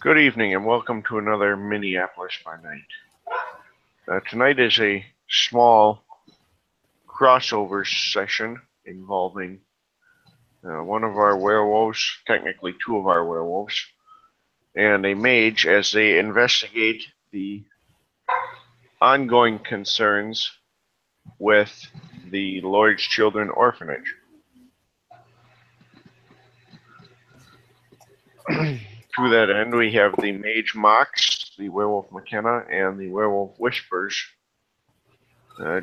Good evening and welcome to another Minneapolis by Night. Tonight is a small crossover session involving one of our werewolves, technically two of our werewolves, and a mage as they investigate the ongoing concerns with the Lord's Children Orphanage. To that end, we have the Mage Mox, the Werewolf McKenna, and the Werewolf Whispers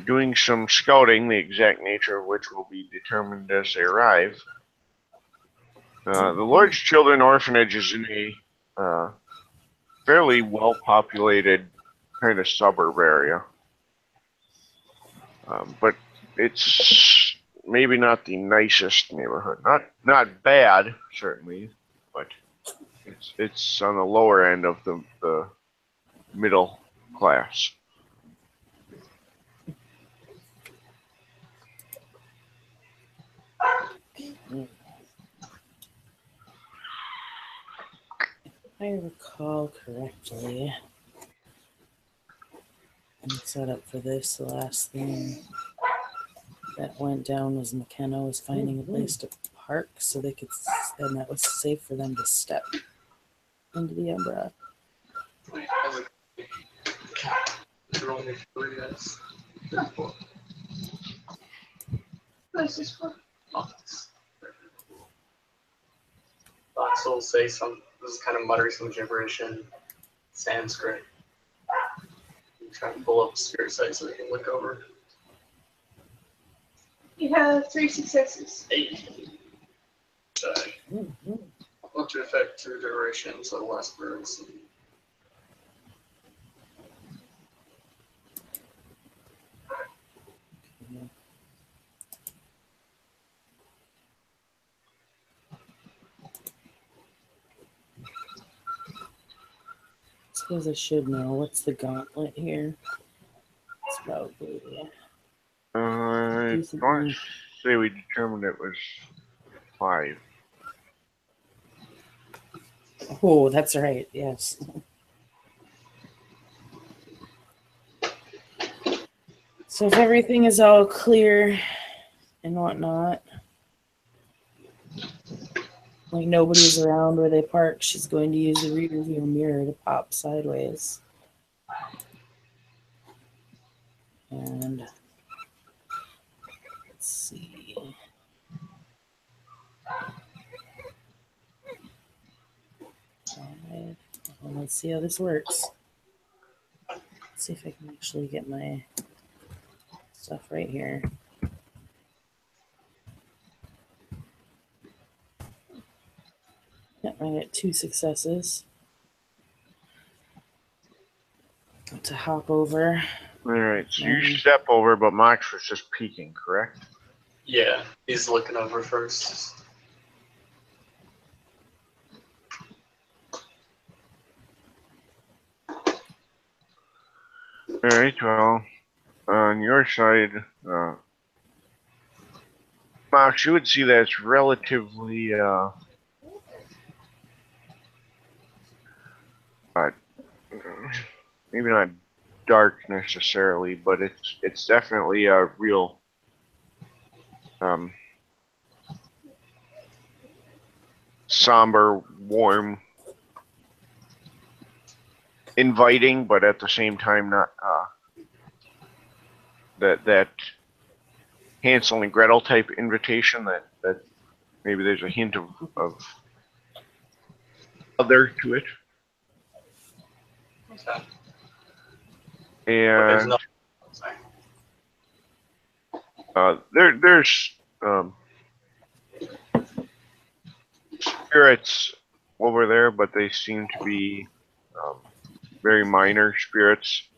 doing some scouting, the exact nature of which will be determined as they arrive. The Lord's Children Orphanage is in a fairly well-populated kind of suburb area, but it's maybe not the nicest neighborhood. Not bad, certainly, but it's on the lower end of the middle class. If I recall correctly, I'm set up for this. The last thing that went down was McKenna was finding a place to park so they could, and that was safe for them to step into the umbrella. What's this for? Fox will say some, this is kind of muttering some gibberish in Sanskrit. I'm trying to pull up the spirit site so we can look over. You have 3 successes. 8. Up to effect 2 durations of less words. I suppose I should know. What's the gauntlet here? It's probably, I want to say we determined it was 5. Oh, that's right. Yes. So if everything is all clear and whatnot, like nobody's around where they park, she's going to use the rear view mirror to pop sideways. And let's see. Well, let's see how this works. Let's see if I can actually get my stuff right here. Yep, I get 2 successes to hop over. All right, so you step over, but Mox was just peeking, correct? Yeah, he's looking over first. All right, well, on your side, Mox, you would see that it's relatively maybe not dark necessarily, but it's definitely a real somber, warm, inviting, but at the same time not that Hansel and Gretel type invitation that maybe there's a hint of other to it. Okay. And there's spirits over there, but they seem to be very minor spirits,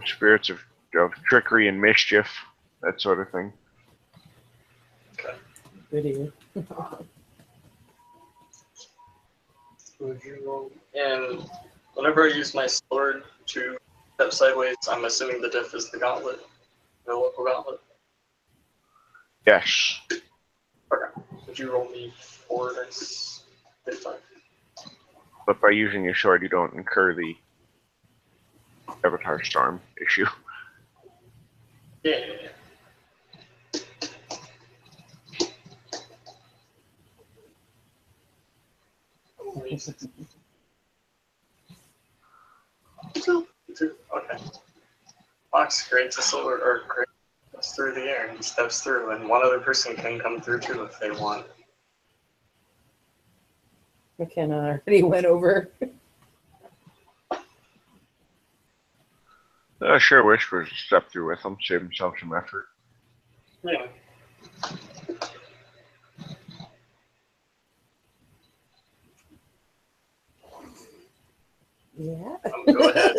spirits of trickery and mischief, that sort of thing. Okay. Video. Would you roll? And whenever I use my sword to step sideways, I'm assuming the diff is the gauntlet, the local gauntlet. Yes. Okay. Would you roll me 4 dice? 5. But by using your sword, you don't incur the Avatar Storm issue. Yeah. Okay. Fox creates a solar or creates through the air and steps through, and one other person can come through too if they want. McKenna already went over. Sure wish was to step through with him, save himself some effort. Yeah. Yeah. Go ahead.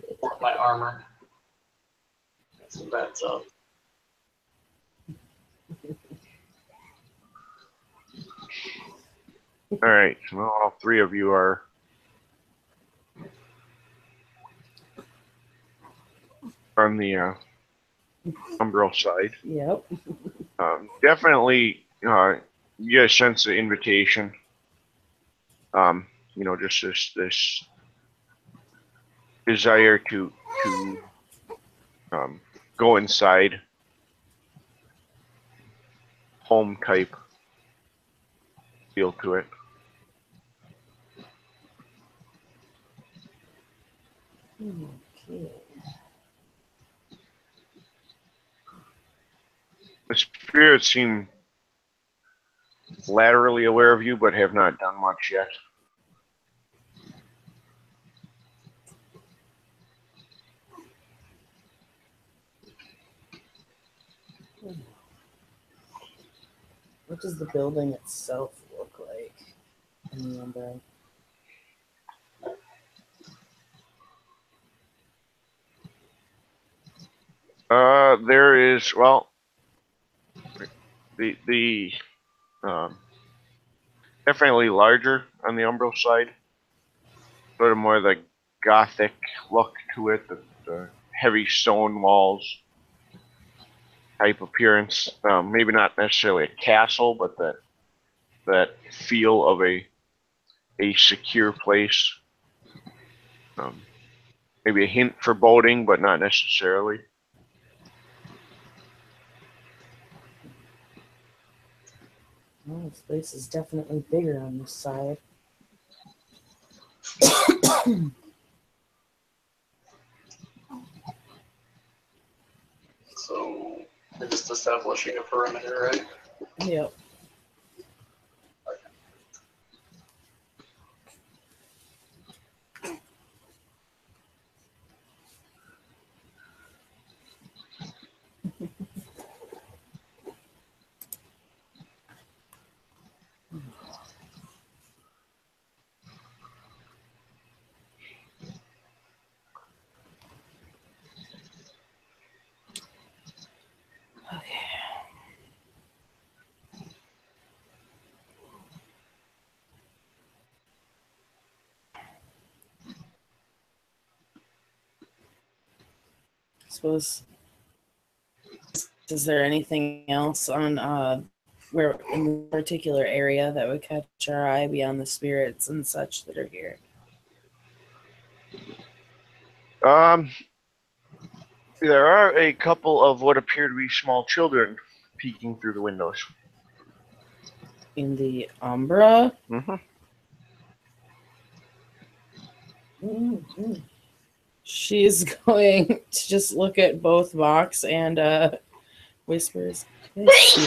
Report my armor. So that's up. All right, so now all three of you are on the umbral side. Yep. Definitely, you get a sense of invitation. Just this desire to go inside, home type feel to it. Okay. The spirits seem laterally aware of you, but have not done much yet. What does the building itself look like in the Umbra? There is, well, the definitely larger on the umbral side, sort of more the gothic look to it, the heavy stone walls type appearance. Maybe not necessarily a castle, but that feel of a secure place. Maybe a hint for boating, but not necessarily. Oh, this place is definitely bigger on this side. So we're just establishing a perimeter, right? Yep. Okay. Suppose. Is there anything else on where in the particular area that would catch our eye beyond the spirits and such that are here? There are a couple of what appear to be small children peeking through the windows. In the Umbra? Mm-hmm. Mm-hmm. She's going to just look at both Vox and whispers. "Can I see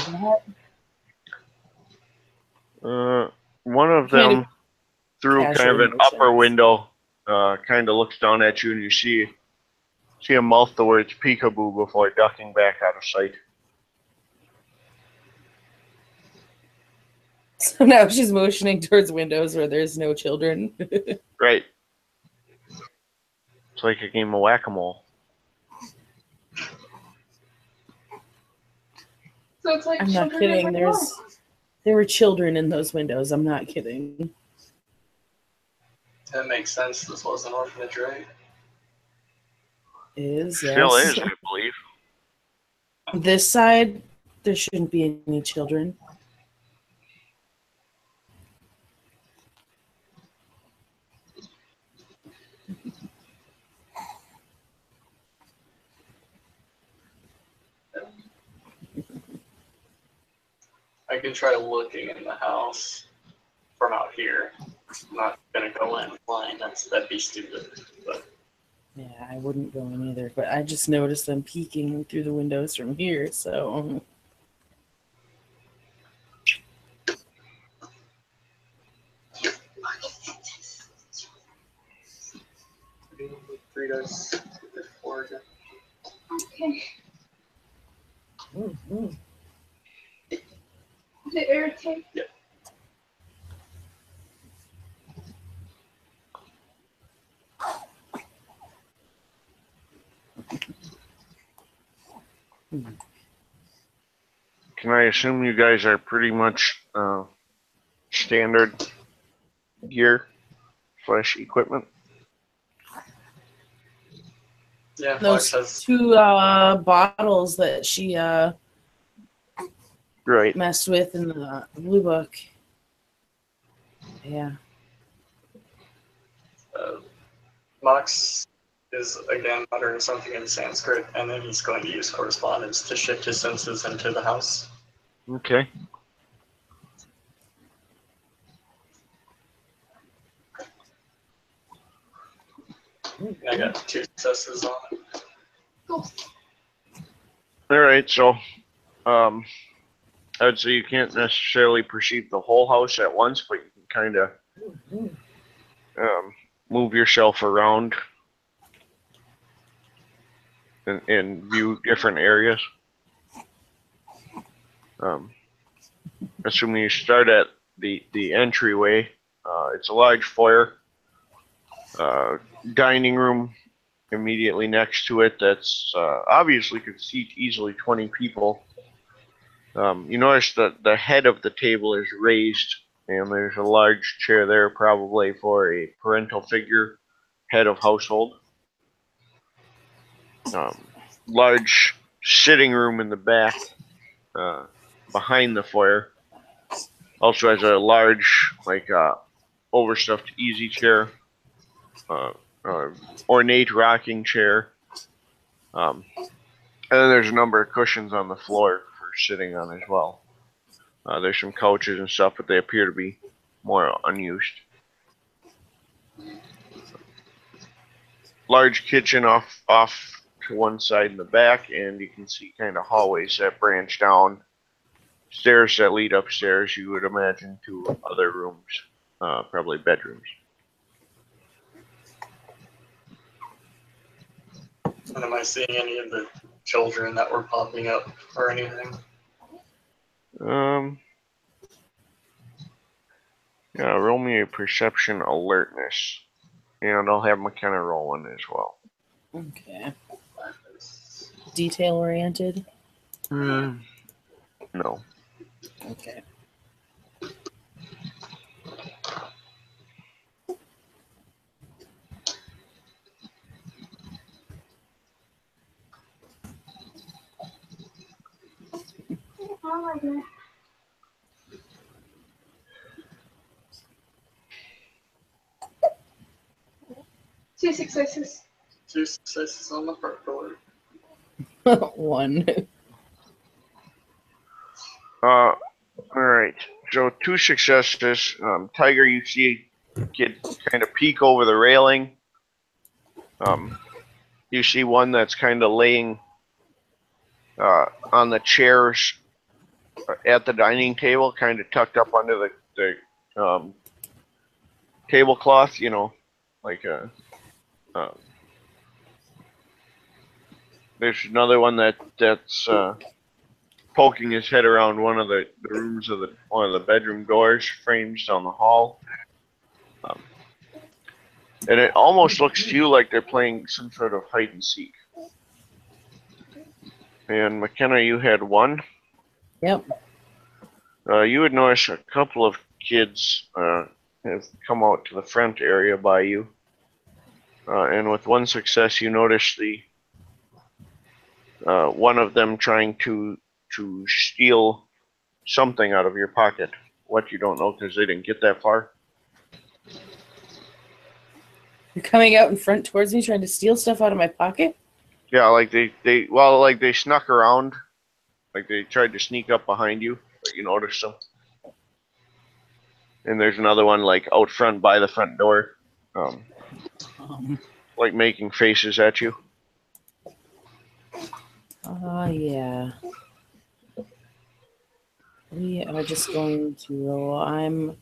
that?" One of Kind them, of through kind of casually an upper motions. window, kind of looks down at you, and you see him mouth the words peekaboo before ducking back out of sight. So now she's motioning towards windows where there's no children. Right. It's like a game of whack-a-mole. So it's like I'm not children kidding. in There were children in those windows. I'm not kidding. That makes sense. This was an orphanage, right? Still Yes. is, I believe. This side, there shouldn't be any children. can try looking in the house from out here. I'm not gonna go in blind. That'd be stupid. But Yeah, I wouldn't go in either, but I just noticed them peeking through the windows from here, so. three dice, four again. Okay. Mm. Is it irritating? Yeah. Can I assume you guys are pretty much standard gear / equipment? Yeah, Those Fox has. two bottles that she Right. messed with in the blue book. Yeah. Mox is again muttering something in Sanskrit, and then he's going to use correspondence to shift his senses into the house. Okay. I got 2 successes on it. Cool. All right. So, I'd say you can't necessarily perceive the whole house at once, but you can kind of move yourself around and view different areas. Assuming you start at the entryway, it's a large foyer, dining room immediately next to it that's obviously could seat easily 20 people. You notice that the head of the table is raised, and there's a large chair there, probably for a parental figure, head of household. Large sitting room in the back, behind the foyer. Also has a large, overstuffed easy chair, ornate rocking chair. And then there's a number of cushions on the floor for sitting on as well. There's some couches and stuff, but they appear to be more unused. Large kitchen off to one side in the back, and you can see kind of hallways that branch down, stairs that lead upstairs, you would imagine, to other rooms, probably bedrooms. And am I seeing any of the children that were popping up or anything? Yeah, roll me a perception alertness, and I'll have McKenna roll one as well. Okay. Detail oriented? No. Okay. Oh my god. 2 successes. 2 successes on the front door. 1. All right. So 2 successes. Tiger, you see a kid kind of peek over the railing. You see one that's kind of laying on the chairs at the dining table, kind of tucked up under the tablecloth. Like a. There's another one that's poking his head around one of the rooms of one of the bedroom doors, frames down the hall. And it almost looks to you like they're playing some sort of hide and seek. And McKenna, you had 1. Yep. You would notice a couple of kids have come out to the front area by you. And with 1 success, you notice one of them trying to steal something out of your pocket. What, you don't know because they didn't get that far. You're coming out in front towards me trying to steal stuff out of my pocket? Yeah, like they snuck around, like they tried to sneak up behind you. but you notice them. And there's another one like out front by the front door, like making faces at you. Yeah. We are just going to roll. I'm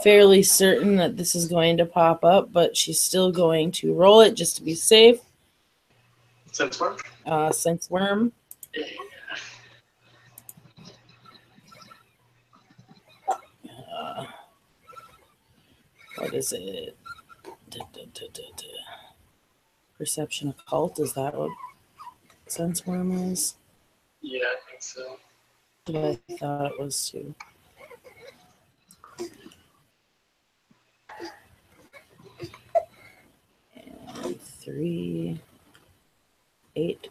fairly certain that this is going to pop up, but she's still going to roll it just to be safe. Sense worm? Sense worm. What is it? Perception occult, is that what sense worm is? Yeah, I think so. I thought it was too. And 3, 8.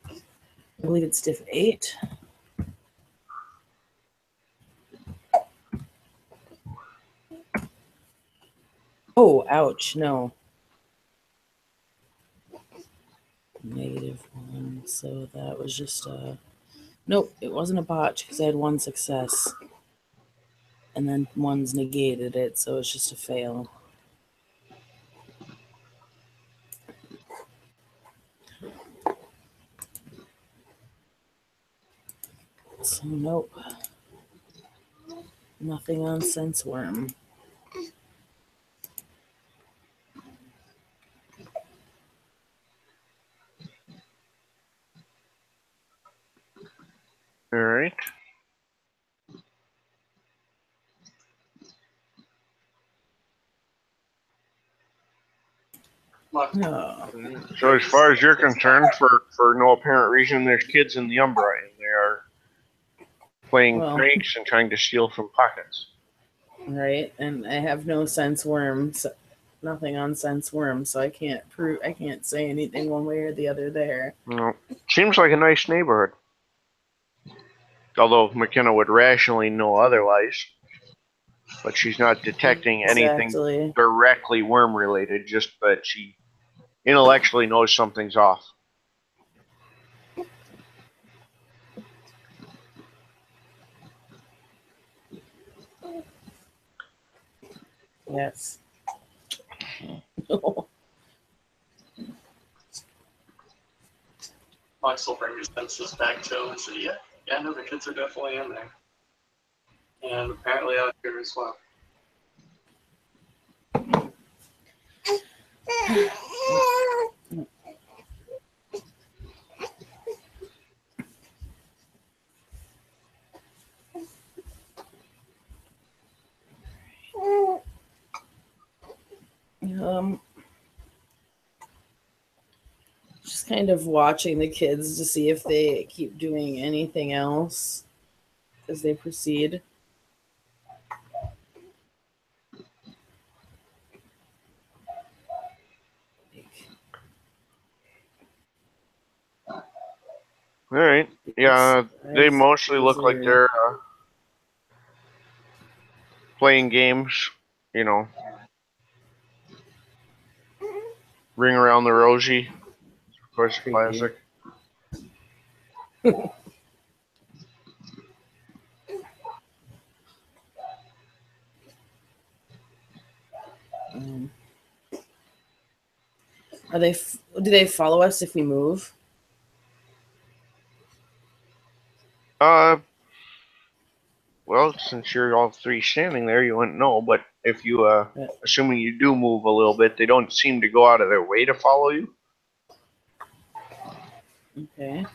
I believe it's diff 8. Oh, ouch, no. -1, so that was just a... Nope, it wasn't a botch because I had 1 success. And then 1's negated it, so it's just a fail. So nope. Nothing on sense worm. All right. Oh. So as far as you're concerned, for no apparent reason, there's kids in the Umbra, and they are playing pranks and trying to steal from pockets. Right, and I have no sense worm, so nothing on sense worm, so I can't say anything one way or the other there. No. Seems like a nice neighborhood. Although McKenna would rationally know otherwise. But she's not detecting anything directly worm related, just that she intellectually knows something's off. Yes. Max will bring his senses back to him and say, yeah, no, the kids are definitely in there. And apparently out here as well. Just kind of watching the kids to see if they keep doing anything else as they proceed. All right. Yeah, they mostly look like they're playing games, you know. Ring Around the Rosie, of course, classic. Do they follow us if we move? Well, since you're all three standing there, you wouldn't know. But if you, assuming you do move a little bit, they don't seem to go out of their way to follow you. Okay.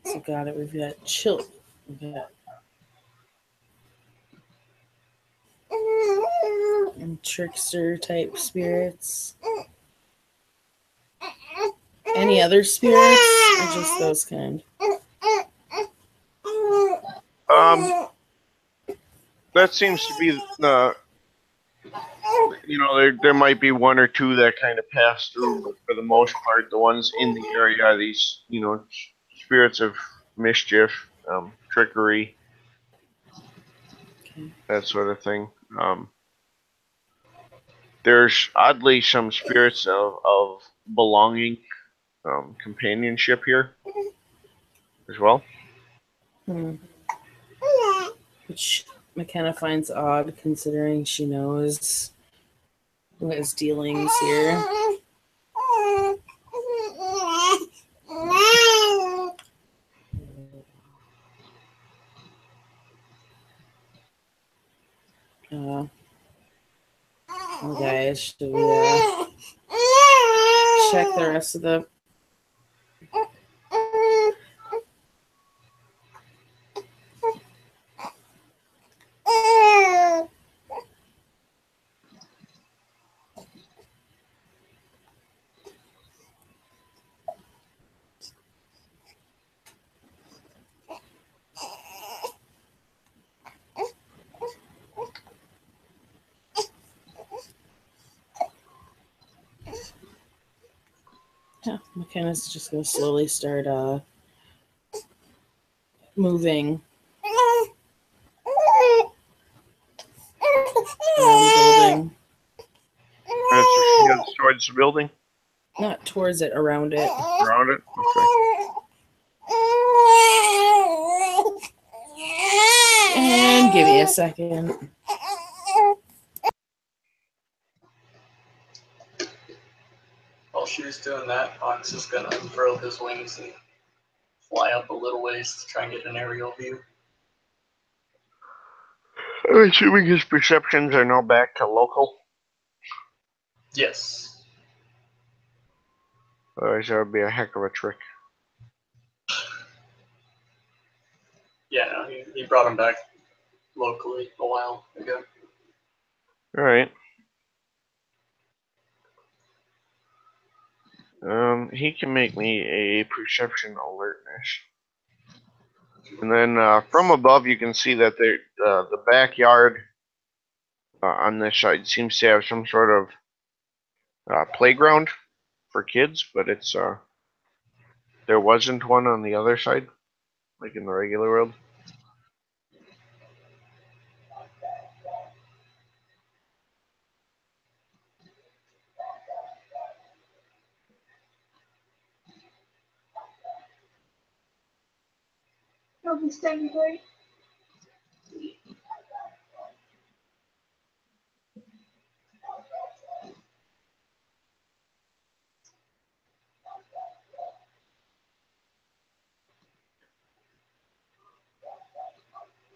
So got it. We've got chill. We've got and trickster type spirits. Any other spirits, or just those kind? That seems to be you know, there might be one or two that kind of pass through, but for the most part, the ones in the area are these, you know, spirits of mischief, trickery, Okay. that sort of thing. There's oddly some spirits of belonging, companionship here as well. Which McKenna finds odd considering she knows who has dealings here. Well, guys, should we check the rest of the... Yeah, McKenna's just going to slowly start moving around the building. And so she heads towards the building, Not towards it, around it. around it. Okay. And give me a second. While she's doing that, Fox is gonna unfurl his wings and fly up a little ways to try and get an aerial view. I'm assuming his perceptions are now back to local. Yes. Otherwise, that would be a heck of a trick. Yeah, no, he brought him back locally a while ago. All right. He can make me a perception alertness. And then from above, you can see that the backyard on this side seems to have some sort of playground for kids, but it's there wasn't one on the other side, like in the regular world. I'll be standing right.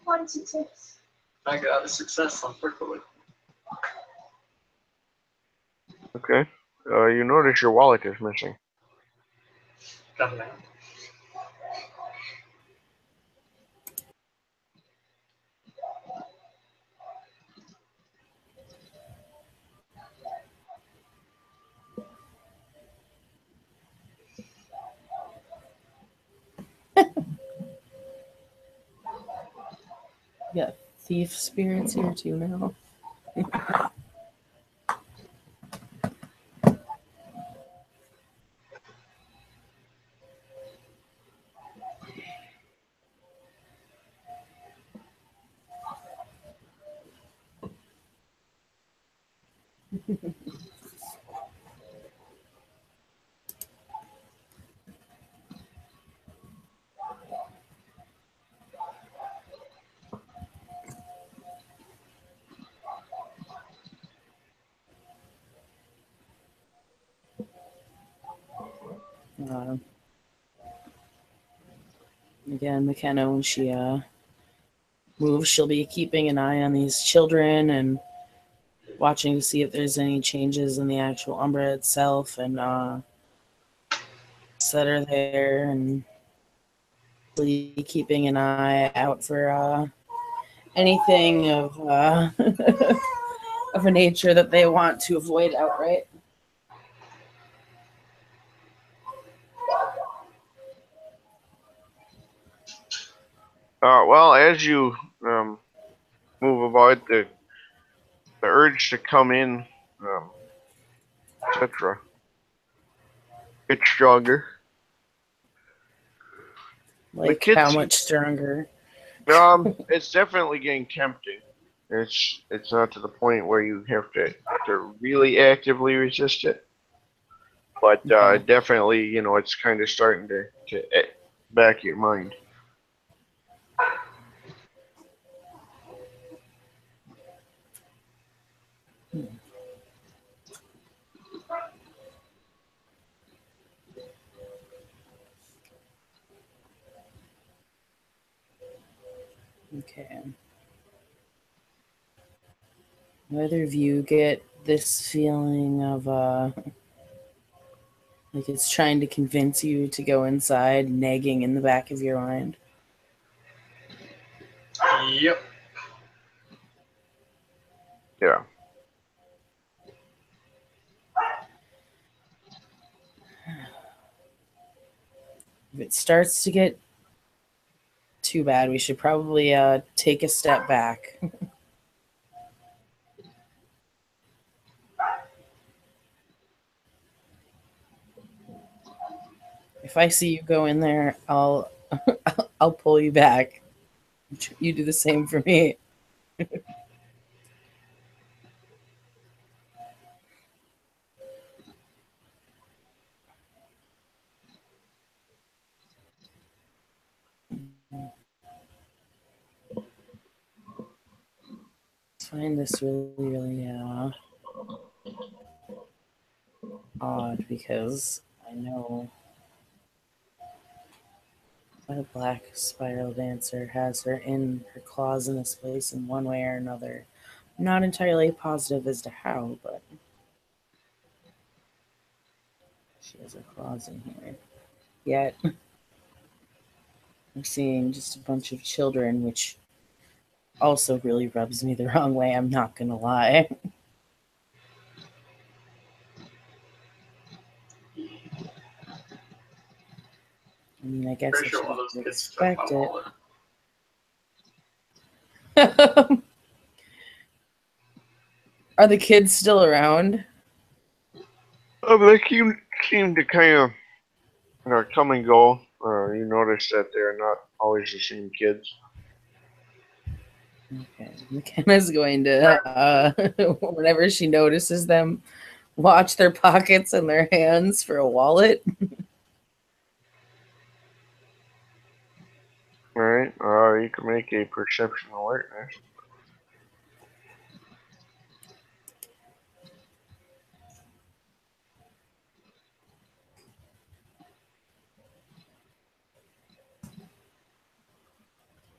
One success. I got a success on Prickly. Okay. You notice your wallet is missing. Coming out. We got thief spirits here too now. Again, McKenna, when she moves, she'll be keeping an eye on these children and watching to see if there's any changes in the actual Umbra itself and that are there, and keeping an eye out for anything of of a nature that they want to avoid outright. Well, as you move about, the urge to come in etc. Get stronger. Like kids how seem- much stronger? It's definitely getting tempting. It's not to the point where you have to really actively resist it, but Okay. definitely, it's kind of starting to back your mind. Okay. Whether of you get this feeling of like it's trying to convince you to go inside, nagging in the back of your mind? Yep. Yeah. If it starts to get too bad, we should probably take a step back. If I see you go in there, I'll I'll pull you back. You do the same for me. I find this really odd because I know that a black spiral dancer has her in her claws in this place in one way or another. I'm not entirely positive as to how, but she has her claws in here. Yet I'm seeing just a bunch of children, which also really rubs me the wrong way, I'm not gonna lie. I mean, I guess Pretty I sure should one of have those to kids took my expect wallet. it. Are the kids still around? They seem to kind of come and go. You notice that they're not always the same kids. Okay. McKenna's going to, whenever she notices them, watch their pockets and their hands for a wallet. All right. You can make a perception alertness.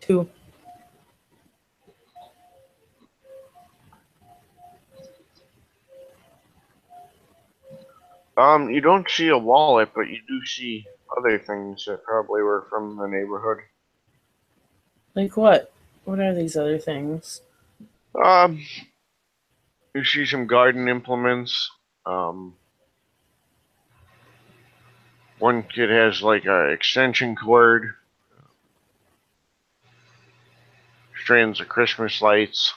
Two. You don't see a wallet, but you do see other things that probably were from the neighborhood. Like what? What are these other things? You see some garden implements. Um, One kid has like a extension cord, strands of Christmas lights.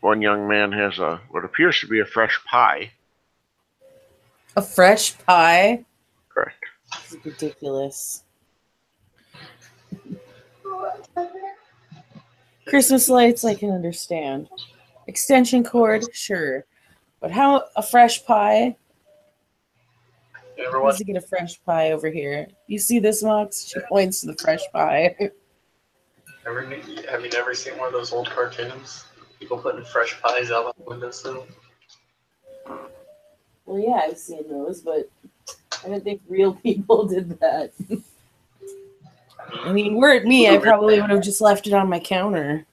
One young man has what appears to be a fresh pie. A fresh pie? Correct. This is ridiculous. Christmas lights, I can understand. Extension cord, sure. But how a fresh pie? You ever Let's watch? get a fresh pie over here. You see this, Mox? She points to the fresh pie. Have you never seen one of those old cartoons? People putting fresh pies out on the windowsill. Well, yeah, I've seen those, but I didn't think real people did that. I mean, were it me, I probably would have just left it on my counter.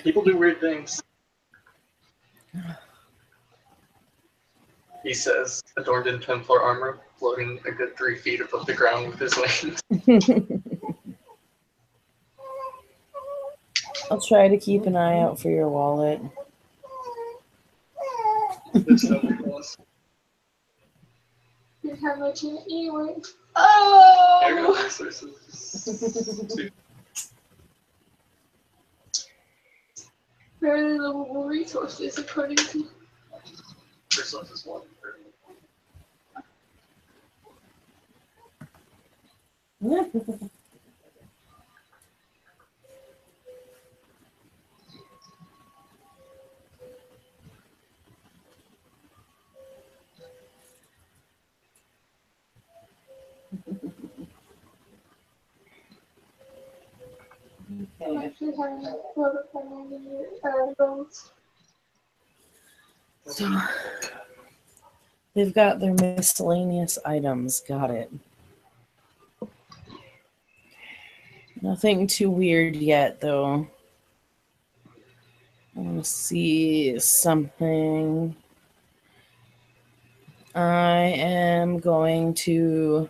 People do weird things. He says, adorned in Templar armor, floating a good 3 feet above the ground with his wings. I'll try to keep an eye out for your wallet. There's no claws. Look how much an earwig. There Oh! goes resources. Very livable resources, according to. Resources 1. I'm actually having a lot of fun in goals. So they've got their miscellaneous items. Got it. Nothing too weird yet, though. I want to see something. I am going to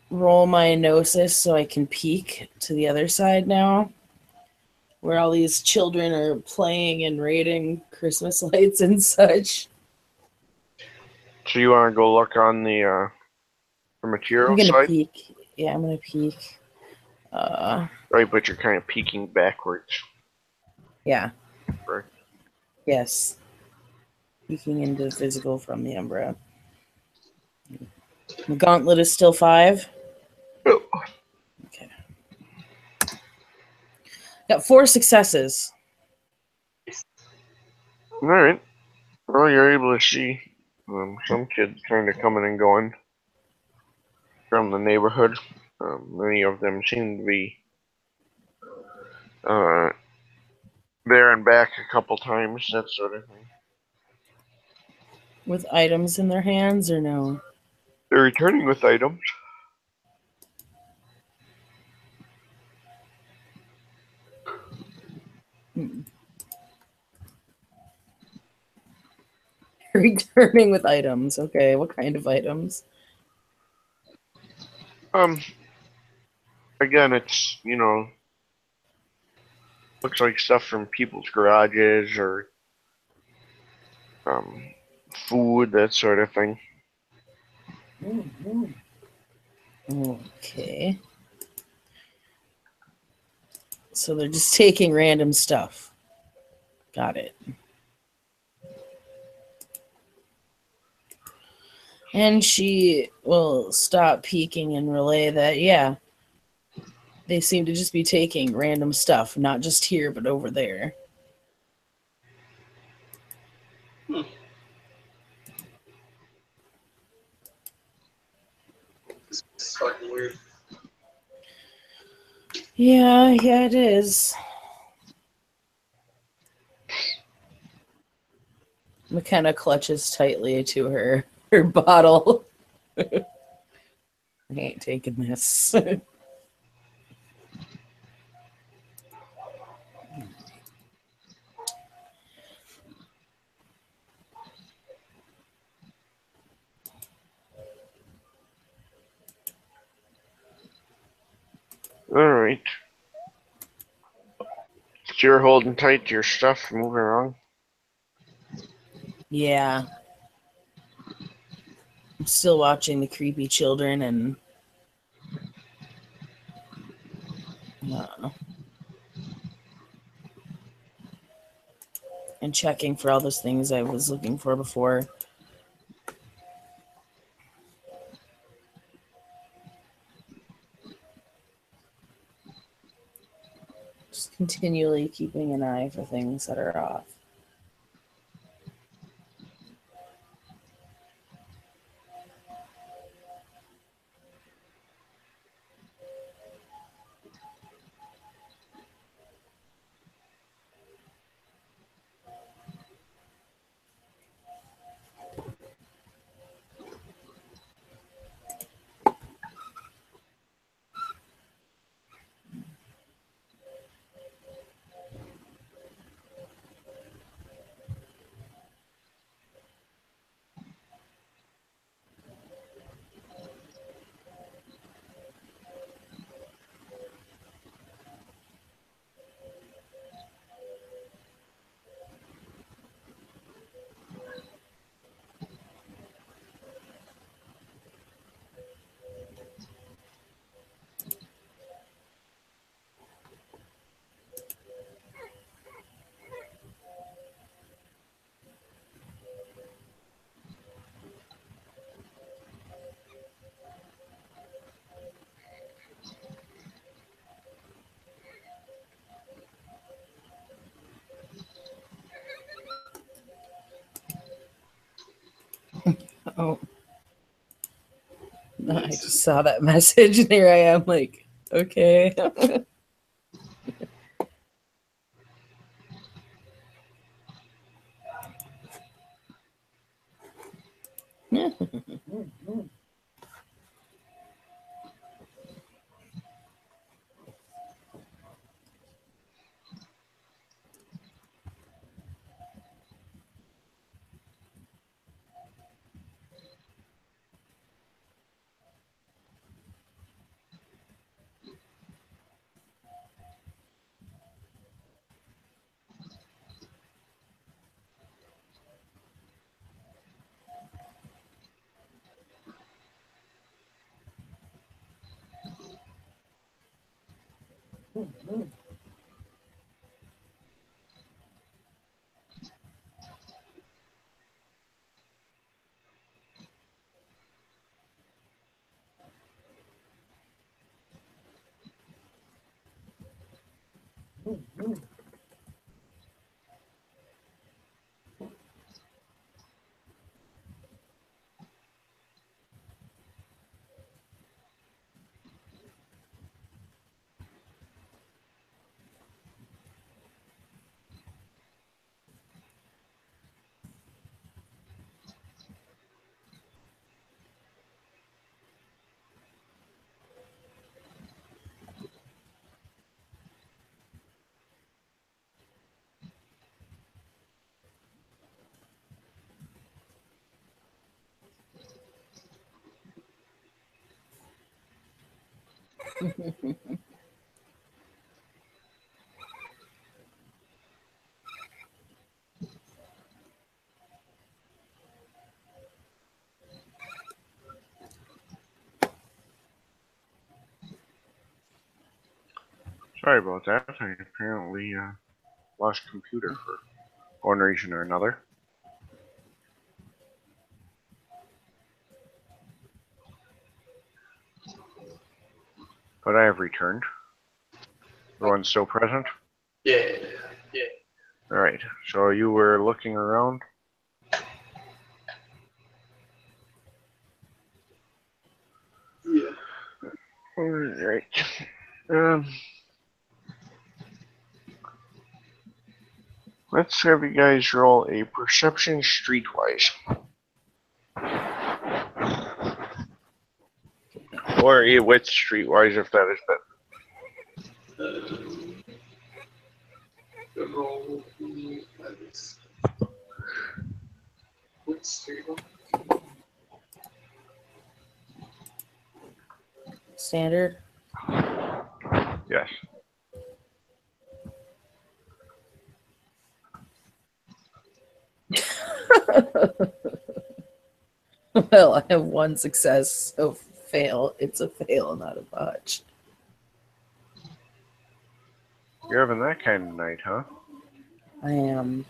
roll my gnosis so I can peek to the other side now, where all these children are playing and raiding Christmas lights and such. So you want to go look on the material I'm gonna side? peek. Yeah, I'm gonna peek. Right, but you're kind of peeking backwards. Yeah. Right. Yes. Peeking into the physical from the Umbra. The gauntlet is still 5. Oh. Okay. Got 4 successes. All right. Well, you're able to see some kids kind of coming and going from the neighborhood. Many of them seem to be there and back a couple times, that sort of thing. With items in their hands or no? They're returning with items. Returning with items. Okay, what kind of items? Again, it's, looks like stuff from people's garages or food, that sort of thing. Okay. So they're just taking random stuff. Got it. And she will stop peeking and relay that, yeah, they seem to just be taking random stuff, not just here, but over there. This is fucking weird. Yeah, it is. McKenna clutches tightly to her bottle. I ain't taking this. Alright. So you're holding tight to your stuff, moving around. Yeah. I'm still watching the creepy children and and checking for all those things I was looking for before. Just continually keeping an eye for things that are off. Oh, no, I just saw that message and here I am like, okay. Sorry about that. I apparently lost computer for one reason or another. But I have returned. Everyone's still present? Yeah. Alright, so you were looking around? Yeah. Alright. Um, let's have you guys roll a perception streetwise. Or a wit streetwise if that is better. Good roll. What street one? Standard. Yes. Well, I have one success, so fail. It's a fail, not a botch. You're having that kind of night, huh? I am.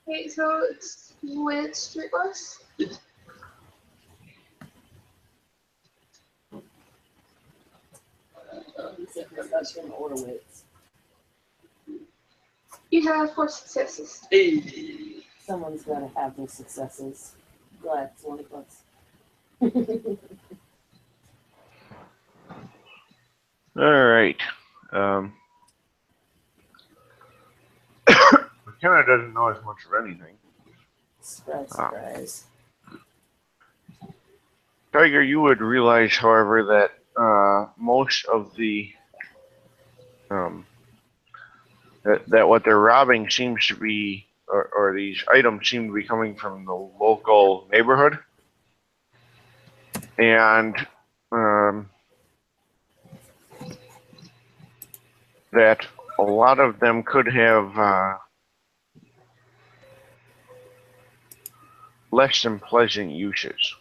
Okay, so it's with street bus. Perception or wits. You have 4 successes. Hey. Someone's got to have those successes. Glad it's one of us. Alright. McKenna doesn't know as much of anything. Surprise, surprise. Tiger, you would realize, however, that most of the that what they're robbing seems to be, or these items seem to be coming from the local neighborhood, and that a lot of them could have less than pleasant uses.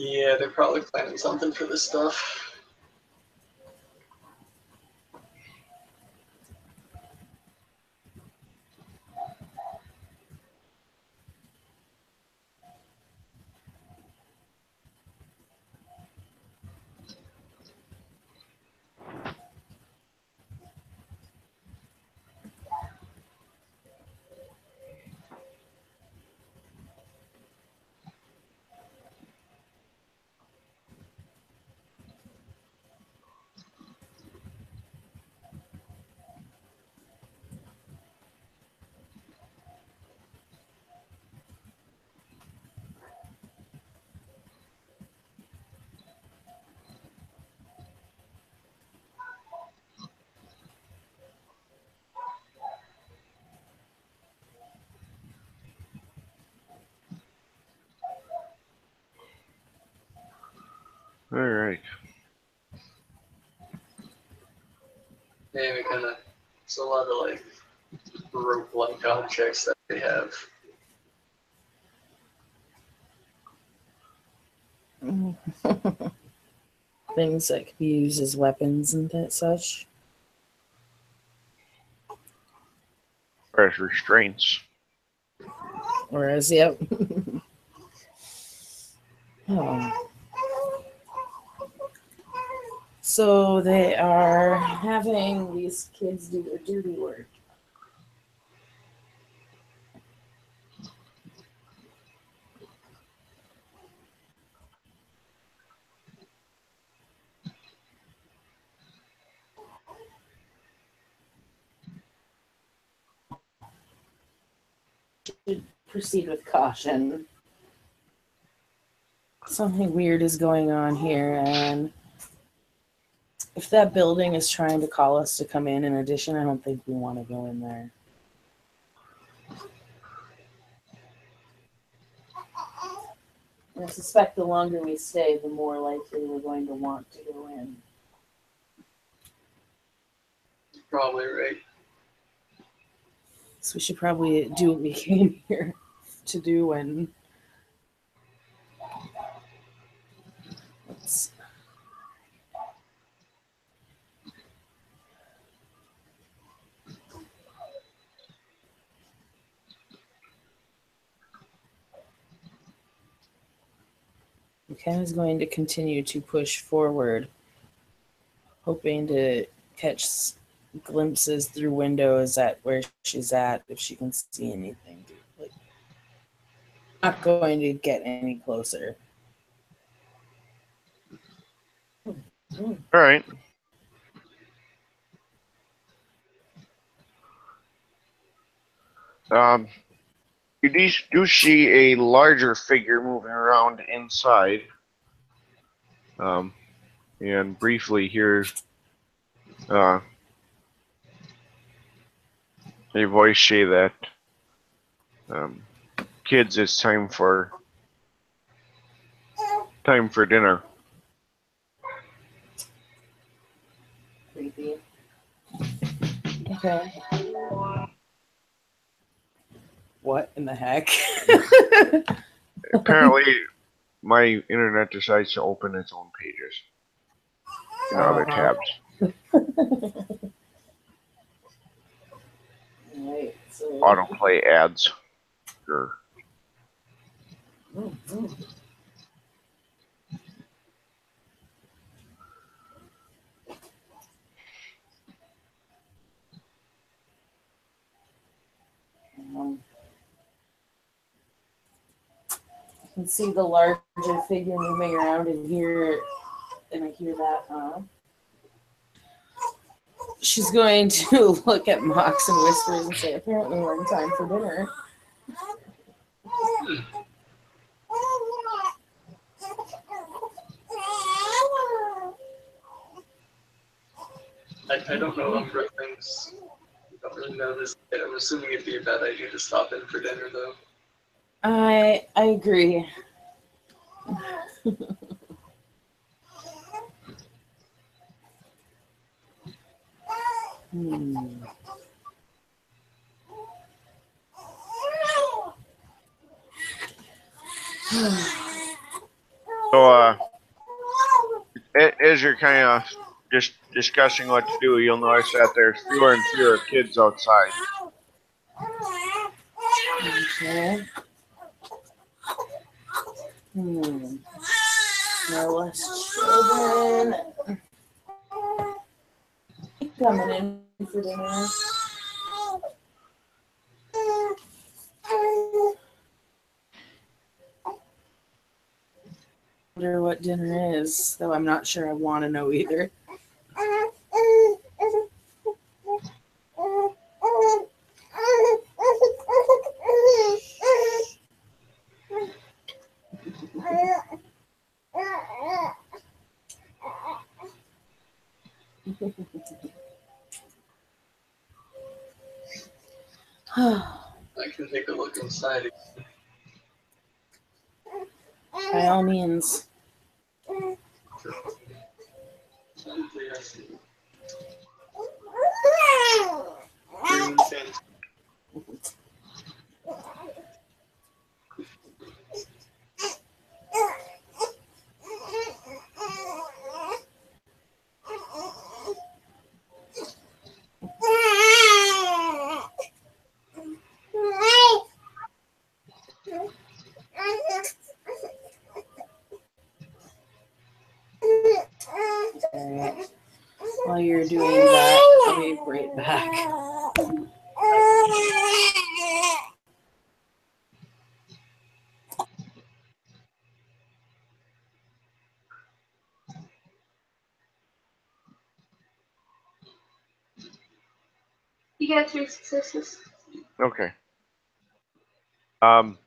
Yeah, they're probably planning something for this stuff. All right. Yeah, we kind of. It's a lot of like rope-like objects that they have. Things that could be used as weapons and such. Or as restraints. Whereas, yep. Oh. So they are having these kids do their dirty work. Should proceed with caution. Something weird is going on here, and if that building is trying to call us to come in addition, I don't think we want to go in there. I suspect the longer we stay, the more likely we're going to want to go in. Probably right. So we should probably do what we came here to do and let's McKenna's going to continue to push forward, hoping to catch glimpses through windows at where she's at, if she can see anything. Like, not going to get any closer. All right. You do see a larger figure moving around inside. And briefly hear a voice say that, kids, it's time for dinner. Creepy. Okay. What in the heck? Apparently, my internet decides to open its own pages in other tabs. Right, so Autoplay ads. Sure. You can see the larger figure moving around and I hear that, she's going to look at Mox and whispers and say, apparently we're in time for dinner. I don't know Umbra things. I don't really know this. I'm assuming it'd be a bad idea to stop in for dinner, though. I agree. So, as you're kind of just discussing what to do, you'll notice that there's fewer and fewer kids outside. Okay. No less children coming in for dinner. Wonder what dinner is, though I'm not sure I want to know either. I can take a look inside. By all means. Green fence. Alright. While you're doing that, I'll be right back. You got 3 successes. Okay. I'm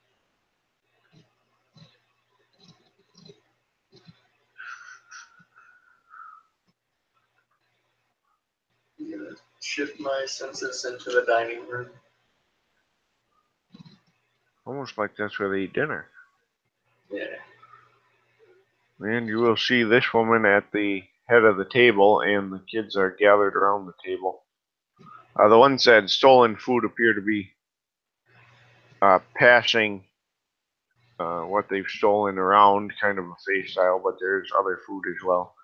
gonna shift my senses into the dining room. Almost like that's where they eat dinner. Yeah. And you will see this woman at the head of the table, and the kids are gathered around the table. The ones that had stolen food appear to be passing what they've stolen around, kind of a face style, but there's other food as well.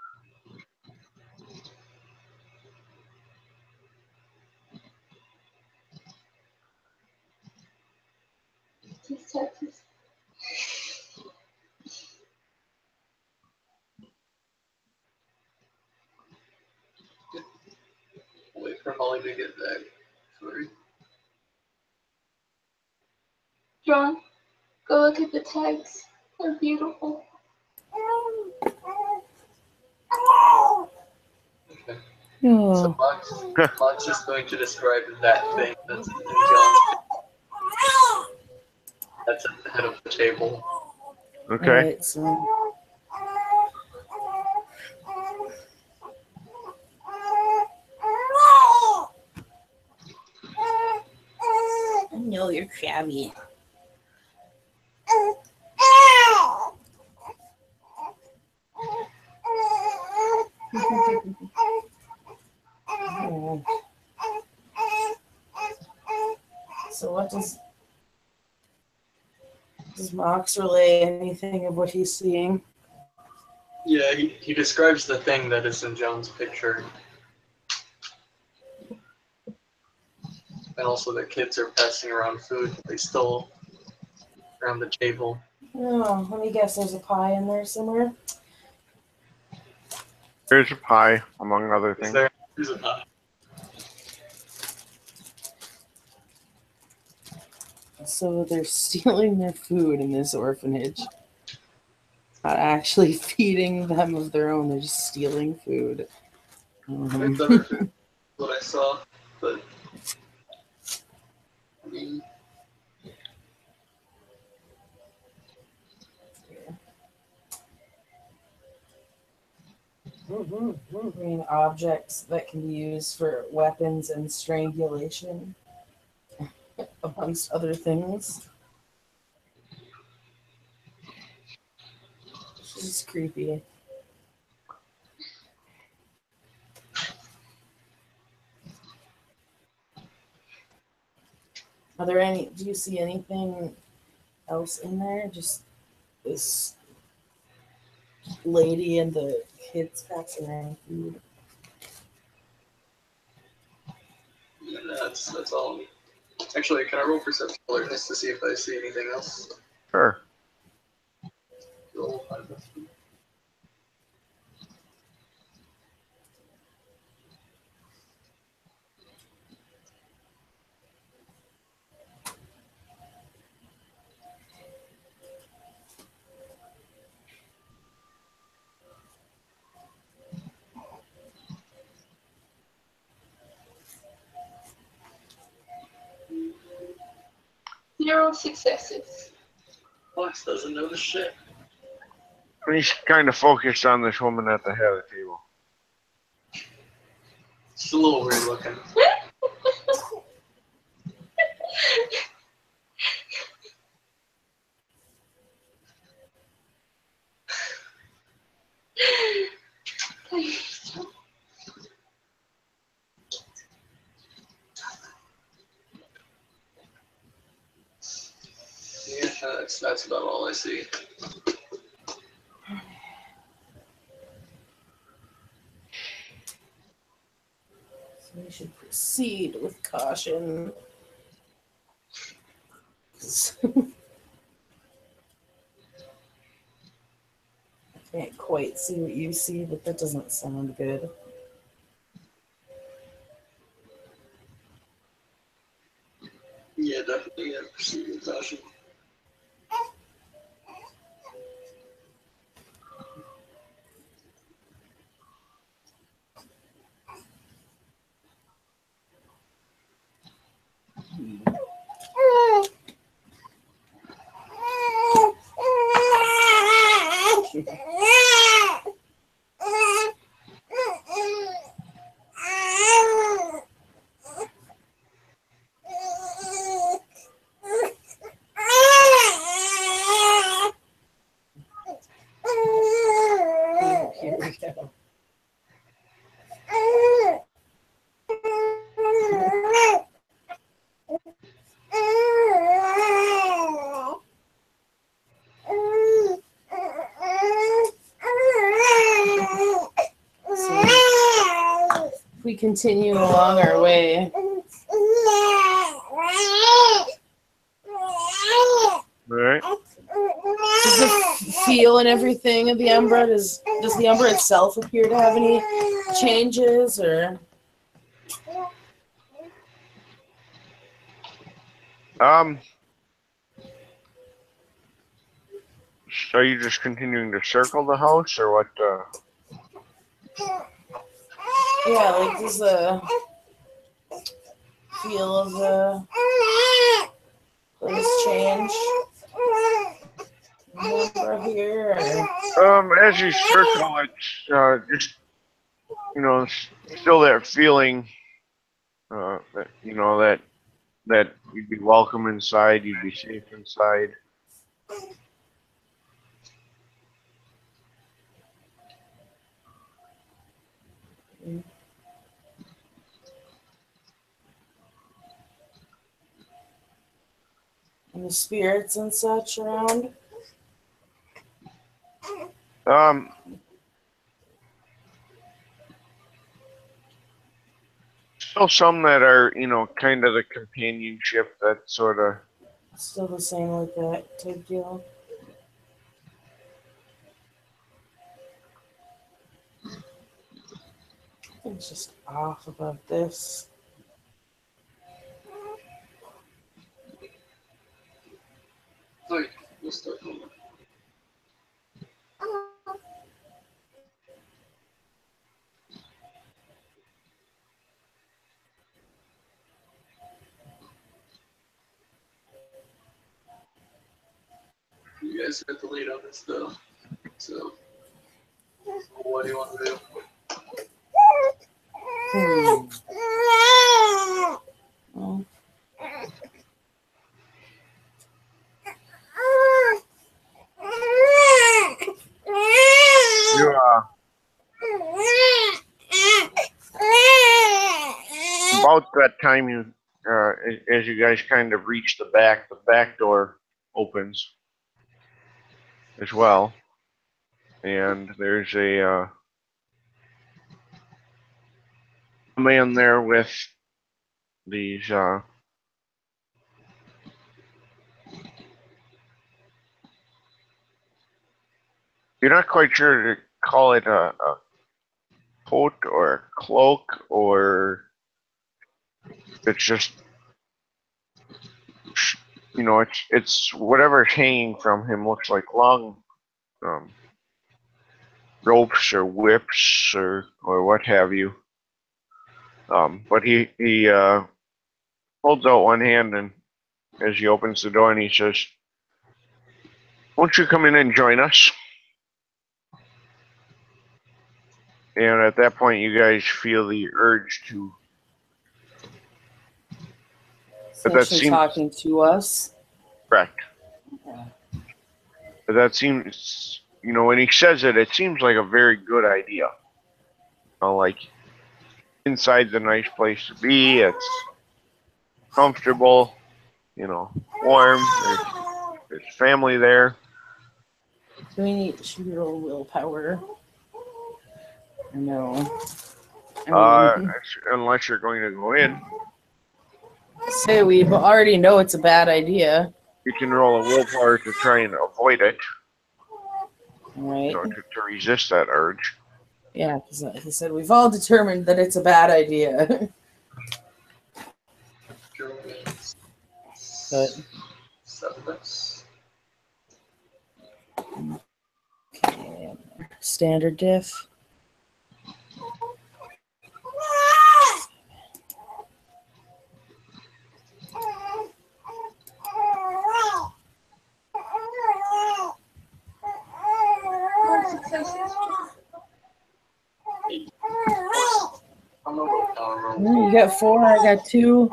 These taxes. Wait for Molly to get back. Sorry. John, go look at the tags. They're beautiful. Okay. Oh. So Mark's just going to describe that thing that's in John's. That's at the head of the table. Okay. Alright, so I know you're crabby. Oh. So what does Mox relay anything of what he's seeing? Yeah, he describes the thing that is in John's picture. And also the kids are passing around food they stole around the table. Oh, let me guess, there's a pie in there somewhere. There's a pie, among other Is things. there's a pie? So they're stealing their food in this orphanage. Not actually feeding them of their own, they're just stealing food. There's other food, what I saw, but I mean, Green objects that can be used for weapons and strangulation, amongst other things. This is creepy. Are there any? Do you see anything else in there? Just this lady and the kids passing around food. Yeah, that's all. Actually, can I roll perception alertness to see if I see anything else? Sure. Roll 5. Zero successes. Fox doesn't know the shit. He's kind of focused on this woman at the head of the table. She's a little weird looking. Yeah, that's about all I see. So we should proceed with caution. I can't quite see what you see, but that doesn't sound good. Yeah, definitely. Yeah, proceed with caution. Here we go. So if we continue along our way, All right. does the feel and everything of the Umbra, does the Umbra itself appear to have any changes, or? So are you just continuing to circle the house, or what? Yeah, like does the feel of the place change? Umbra here, or? As you circle, it's just still that feeling, that that you'd be welcome inside, you'd be safe inside. And the spirits and such around? Still some that are, kind of the companionship, that sort of. Still the same like that type deal? Something's just off about this. Alright, we'll start going. You guys have the lead on this though. So what do you want to do? Well, You, about that time as you guys kind of reach the back door opens as well. and there's a man there with these you're not quite sure to call it a coat or a cloak, or it's just, it's whatever's hanging from him looks like long um, ropes or whips or what have you. But he holds out one hand, and as he opens the door, and he says, "Won't you come in and join us?" And at that point, you guys feel the urge to. But that Essentially seems talking to us. correct. Yeah. But that seems, when he says it, it seems like a very good idea. Like, inside's a nice place to be. It's comfortable, warm. There's family there. Should we roll willpower? No. Unless you're going to go in, Say we already know it's a bad idea. you can roll a willpower to try and avoid it, Right? to resist that urge. Yeah, because he said we've all determined that it's a bad idea. But 7 dice. okay, standard diff. I'm gonna roll power roll. You got 4, I got 2.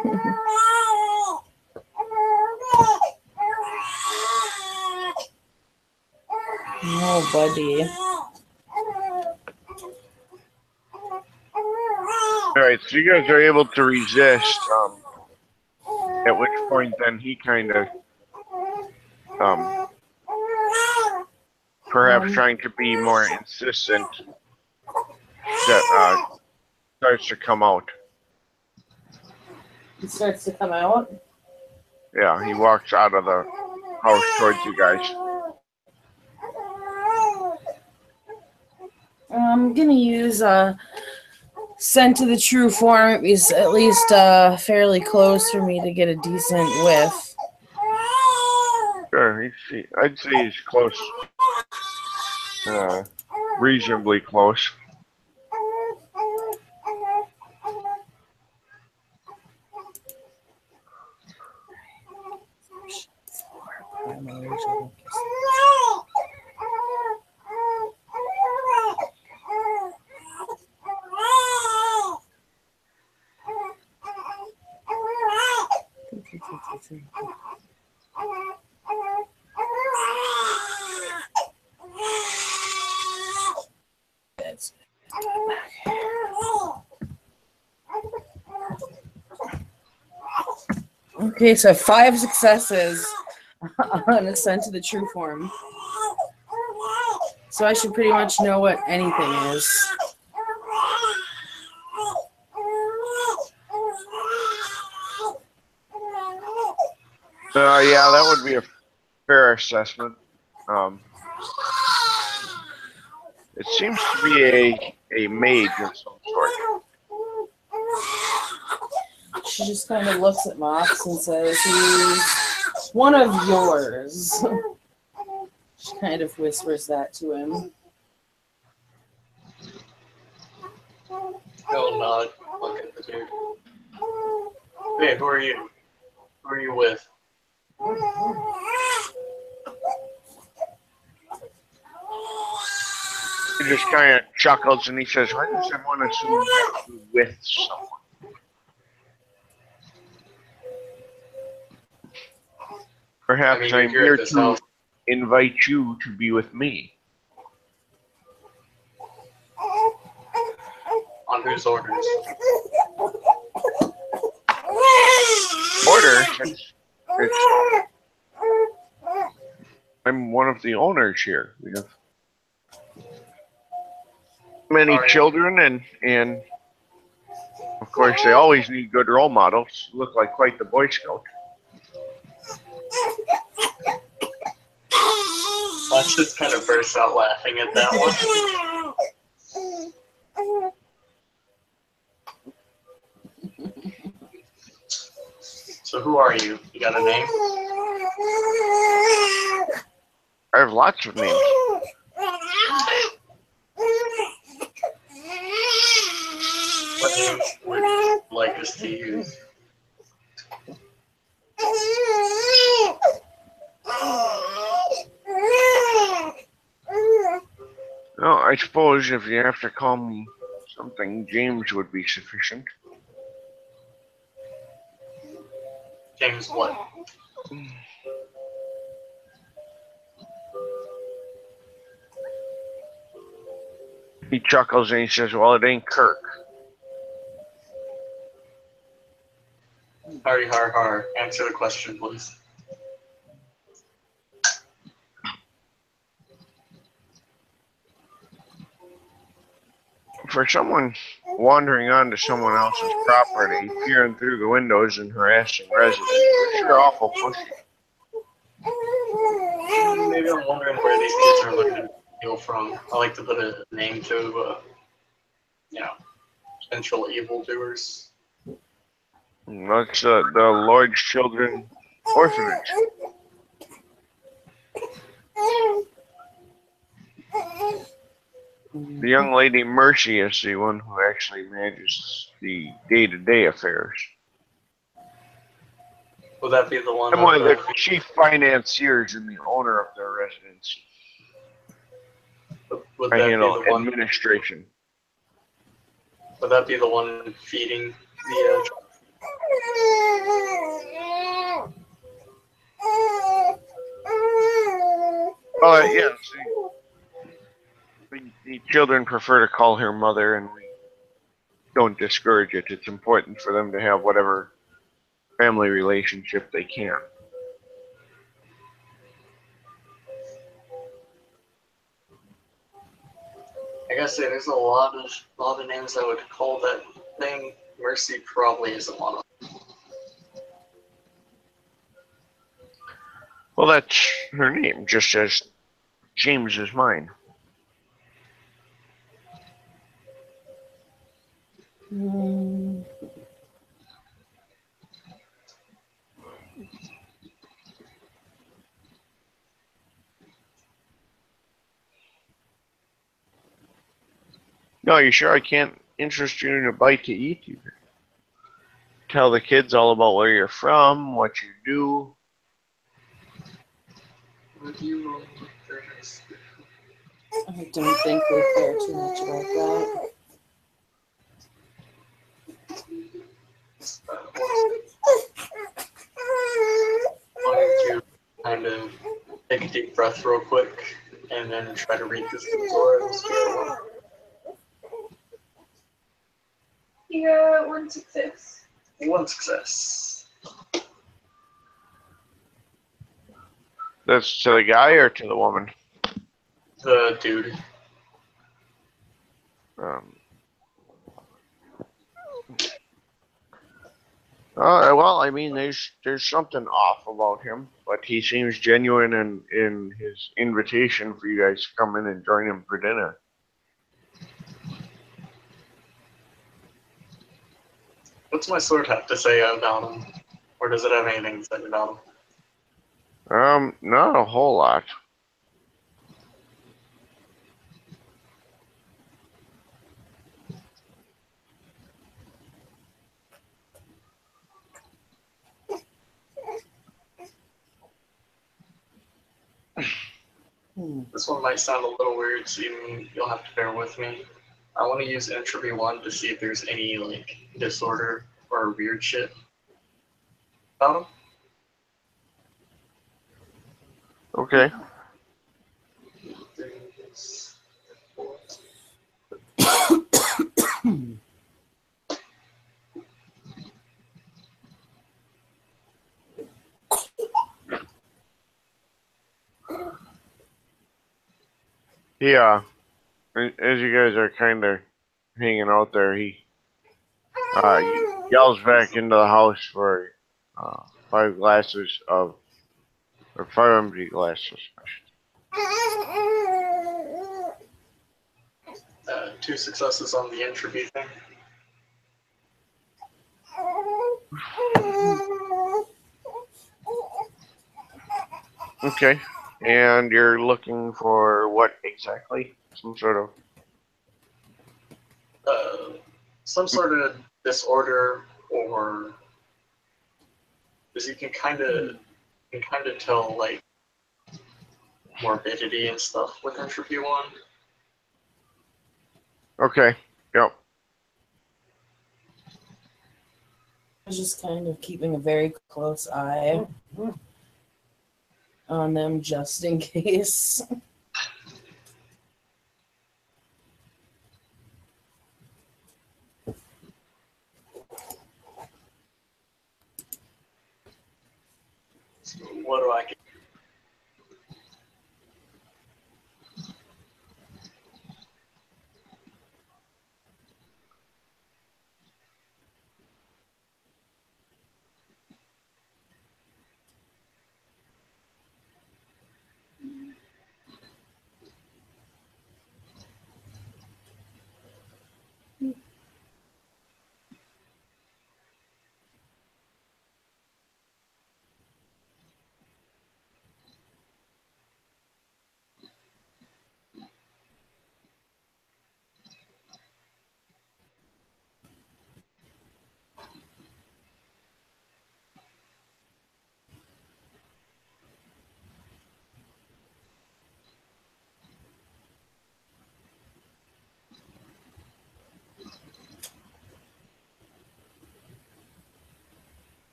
No, buddy. All right, so you guys are able to resist. At which point, then he kind of, perhaps trying to be more insistent, that starts to come out. He starts to come out. Yeah, he walks out of the house towards you guys. I'm gonna use scent to the true form. It's at least fairly close for me to get a decent whiff. Sure, I'd say he's close, reasonably close. Okay, so 5 successes on Ascent to the True Form. So I should pretty much know what anything is. Yeah, that would be a fair assessment. It seems to be a mage of some sort. She just kind of looks at Mox and says, "He's one of yours." She kind of whispers that to him. He'll nod, look at the dude. Hey, who are you? Who are you with? He just kind of chuckles and he says, "Why does everyone assume you have to be with someone?" Perhaps I'm you're here at this to house. invite you to be with me. On whose orders? Order? I'm one of the owners here. We have many Sorry. children, and of course they always need good role models. You look like quite the Boy Scout. Let's just kind of burst out laughing at that one. So who are you? You got a name? I have lots of names. What name would you like us to use? Well, I suppose if you have to call me something, James would be sufficient. James what? He chuckles and he says, well, it ain't Kirk. Hardy har har. Answer the question, please. For someone wandering onto someone else's property, peering through the windows and harassing residents, you're sure awful pushy. Maybe I'm wondering where these kids are looking to steal from. I like to put a name to, potential evildoers. That's the Lord's Children Orphanage. The young lady Mercy is the one who actually manages the day-to-day affairs. Would that be the one? I'm one of the chief financiers and the owner of their residency. Would I that handle be the one? administration. Would that be the one feeding the? Yeah. The children prefer to call her mother, and we don't discourage it. It's important for them to have whatever family relationship they can. I guess there's a lot of names I would call that thing. Mercy probably isn't one of them. Well, that's her name, just as James is mine. No, you sure I can't interest you in a bite to eat? You can tell the kids all about where you're from, what you do. I don't think they care too much about that. Why don't you kind of take a deep breath real quick and then try to read this kid's aura? You got 1 success. 1 success. That's to the guy or to the woman? The dude. Well, I mean, there's something off about him, but he seems genuine in his invitation for you guys to come in and join him for dinner. What's my sword have to say about him? Or does it have anything to say about him? Not a whole lot. This one might sound a little weird, so you'll have to bear with me. I want to use entropy 1 to see if there's any disorder or weird shit about him. Okay. as you guys are kind of hanging out there, he yells back into the house for 5 glasses of, or 5 empty glasses. 2 successes on the entropy thing. Okay. And you're looking for what exactly? Some sort of. Some sort of disorder, or because you can kind of tell like morbidity and stuff with entropy 1. Okay. Yep. I was just kind of keeping a very close eye on them just in case. So what do I get?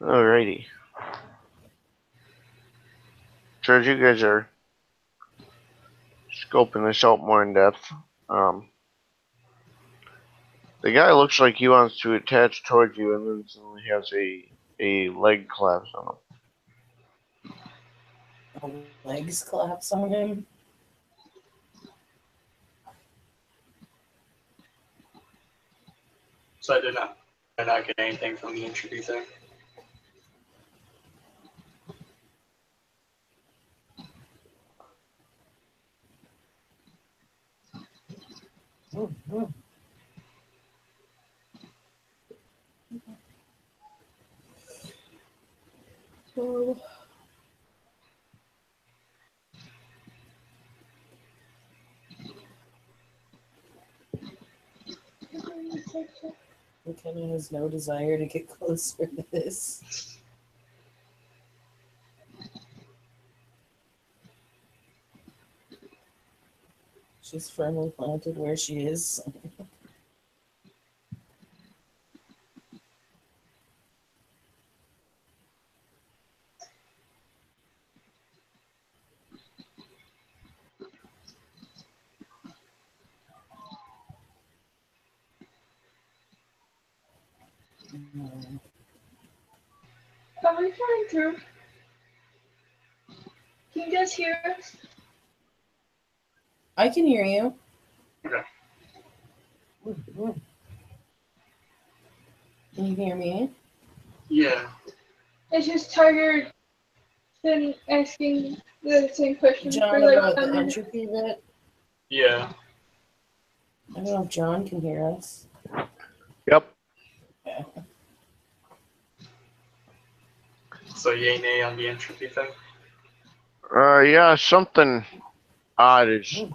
Alrighty. So as you guys are scoping this out more in depth, the guy looks like he wants to attach towards you, and then suddenly has a leg collapse on him. Legs collapse on him. So I did not get anything from the entropy thing. Oh. McKenna has no desire to get closer to this. She's firmly planted where she is. Are we flying through? Can you guys hear us? I can hear you. Okay. Can you hear me? Yeah. It's just Tiger been asking the same question John, for like about a the minute. entropy bit? Yeah. I don't know if John can hear us. Yep. Yeah. So yay nay on the entropy thing. Yeah, something odd is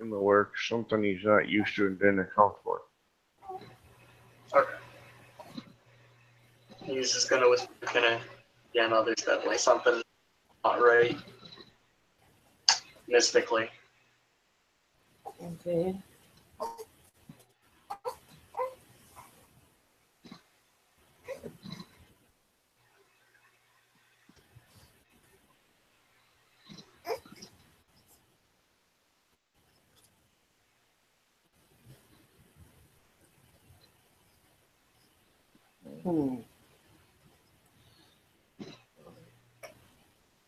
in the works. Something he's not used to and didn't account for. Okay. He's just gonna whisper, yeah, no, there's definitely something not right. Mystically. Okay.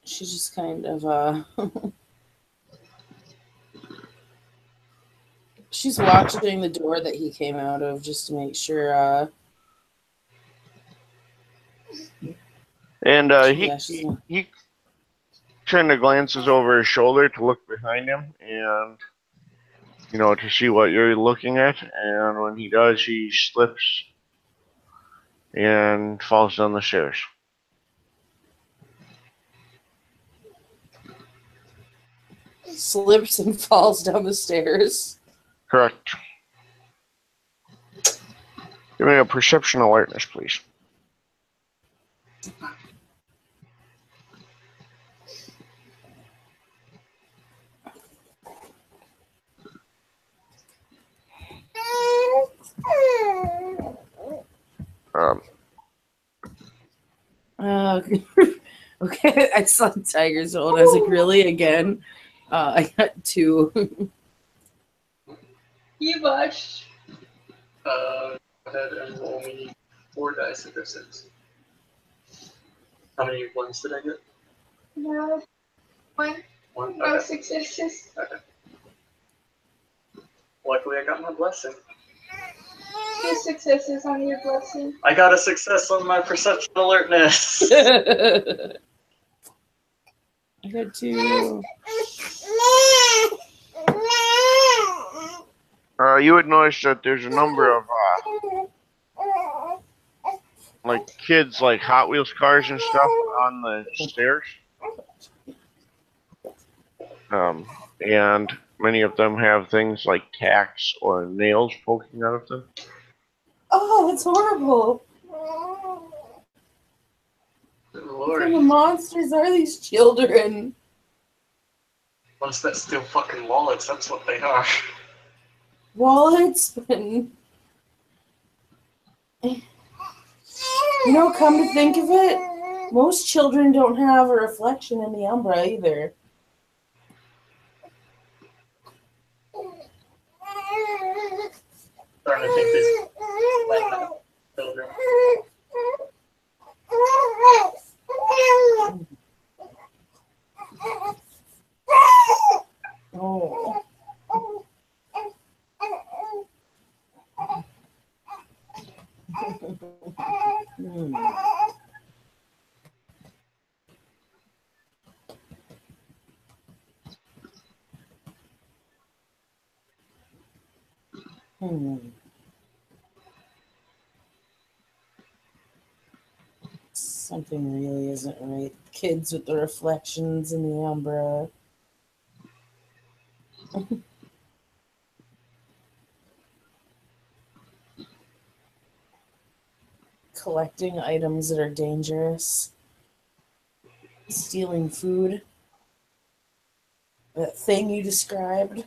She just kind of she's watching the door that he came out of just to make sure And yeah, she's not. he kind of glances over his shoulder to look behind him and to see what you're looking at. And when he does, he slips and falls down the stairs. Slips and falls down the stairs. Correct. Give me a perception alertness, please. Okay, I saw Tiger's old. I was like, really again? I got 2. You watched. Go ahead and roll me 4 dice if there's 6. How many ones did I get? No. One. 1? No Okay. successes. Okay. Luckily, I got my blessing. 2 successes on your blessing. I got a success on my perception alertness. I got 2. You would notice that there's a number of like kids, like Hot Wheels cars and stuff on the stairs. And many of them have things like tacks or nails poking out of them. Oh, that's horrible. Good What lord. kind of monsters are these children? Ones that steal fucking wallets, that's what they are. Wallets? Come to think of it, most children don't have a reflection in the umbra either. Starting to think these like children. Oh. Something really isn't right. Kids with the reflections in the umbra. Collecting items that are dangerous. Stealing food. That thing you described.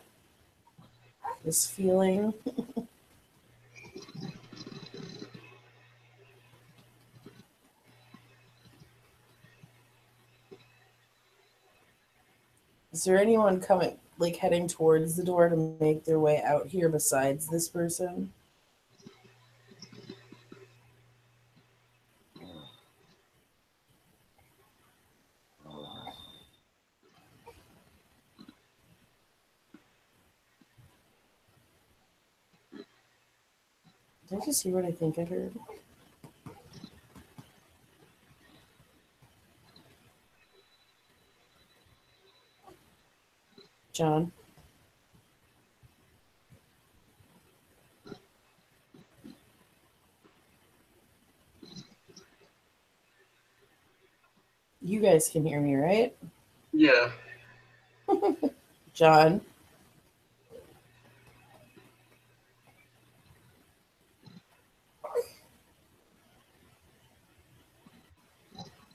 This feeling. Is there anyone coming, like heading towards the door to make their way out here besides this person? Did I just hear what I think I heard? John? You guys can hear me, right? Yeah. John.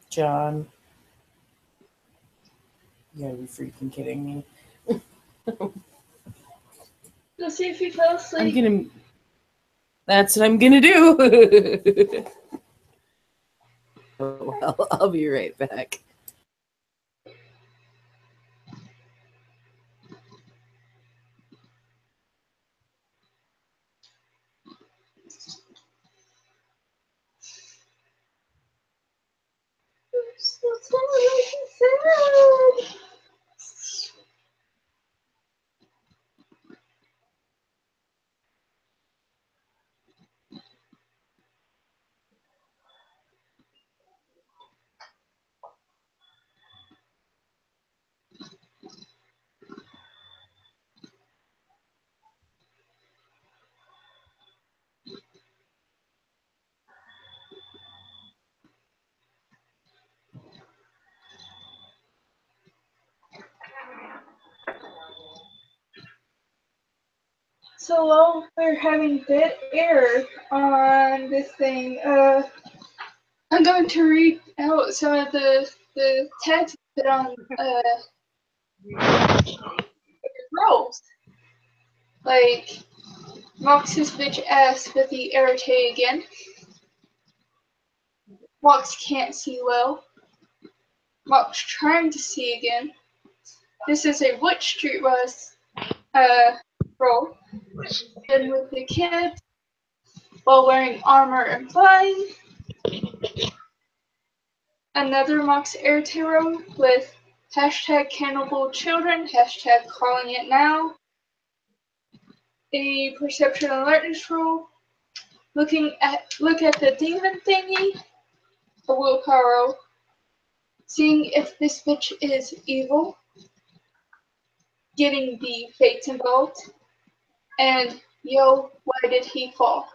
John. You gotta be freaking kidding me. Let's see if he fell I'm asleep. gonna. That's what I'm gonna do. Oh, well, I'll be right back. So sad. So while we're having dead air on this thing, I'm going to read out some of the tags put on rolls. Like Mox his bitch ass with the air tag again. Mox can't see well. Mox trying to see again. This is a Wood Street Bus roll. And with the kid while wearing armor and flying. Another Mox air tarot with hashtag cannibal children, hashtag calling it now. A perception alertness roll. Look at the demon thingy. A willpower roll. Seeing if this bitch is evil. Getting the fates involved. And yo, why did he fall?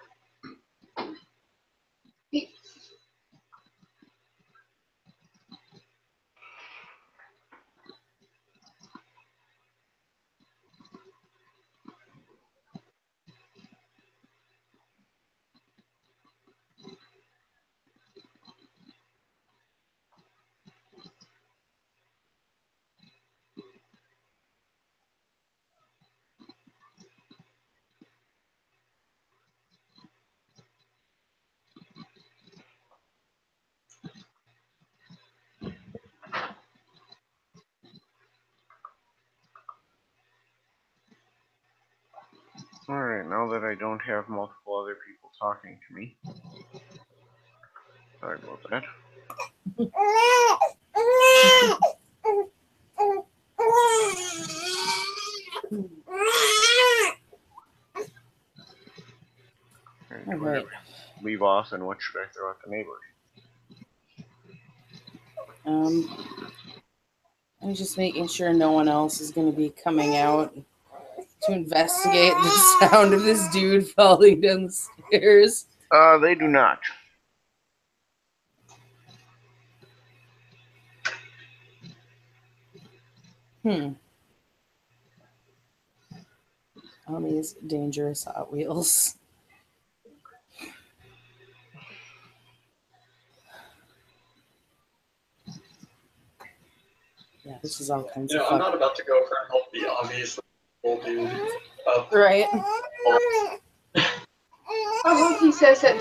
Alright, now that I don't have multiple other people talking to me. Sorry about that. All right. Leave off, and what should I throw at the neighbors? I'm just making sure no one else is going to be coming out to investigate the sound of this dude falling down the stairs. They do not. On these dangerous Hot Wheels. Yeah, this is all kinds of I'm fun. not about to go over and help the obvious old dude up. Right? I hope he says that.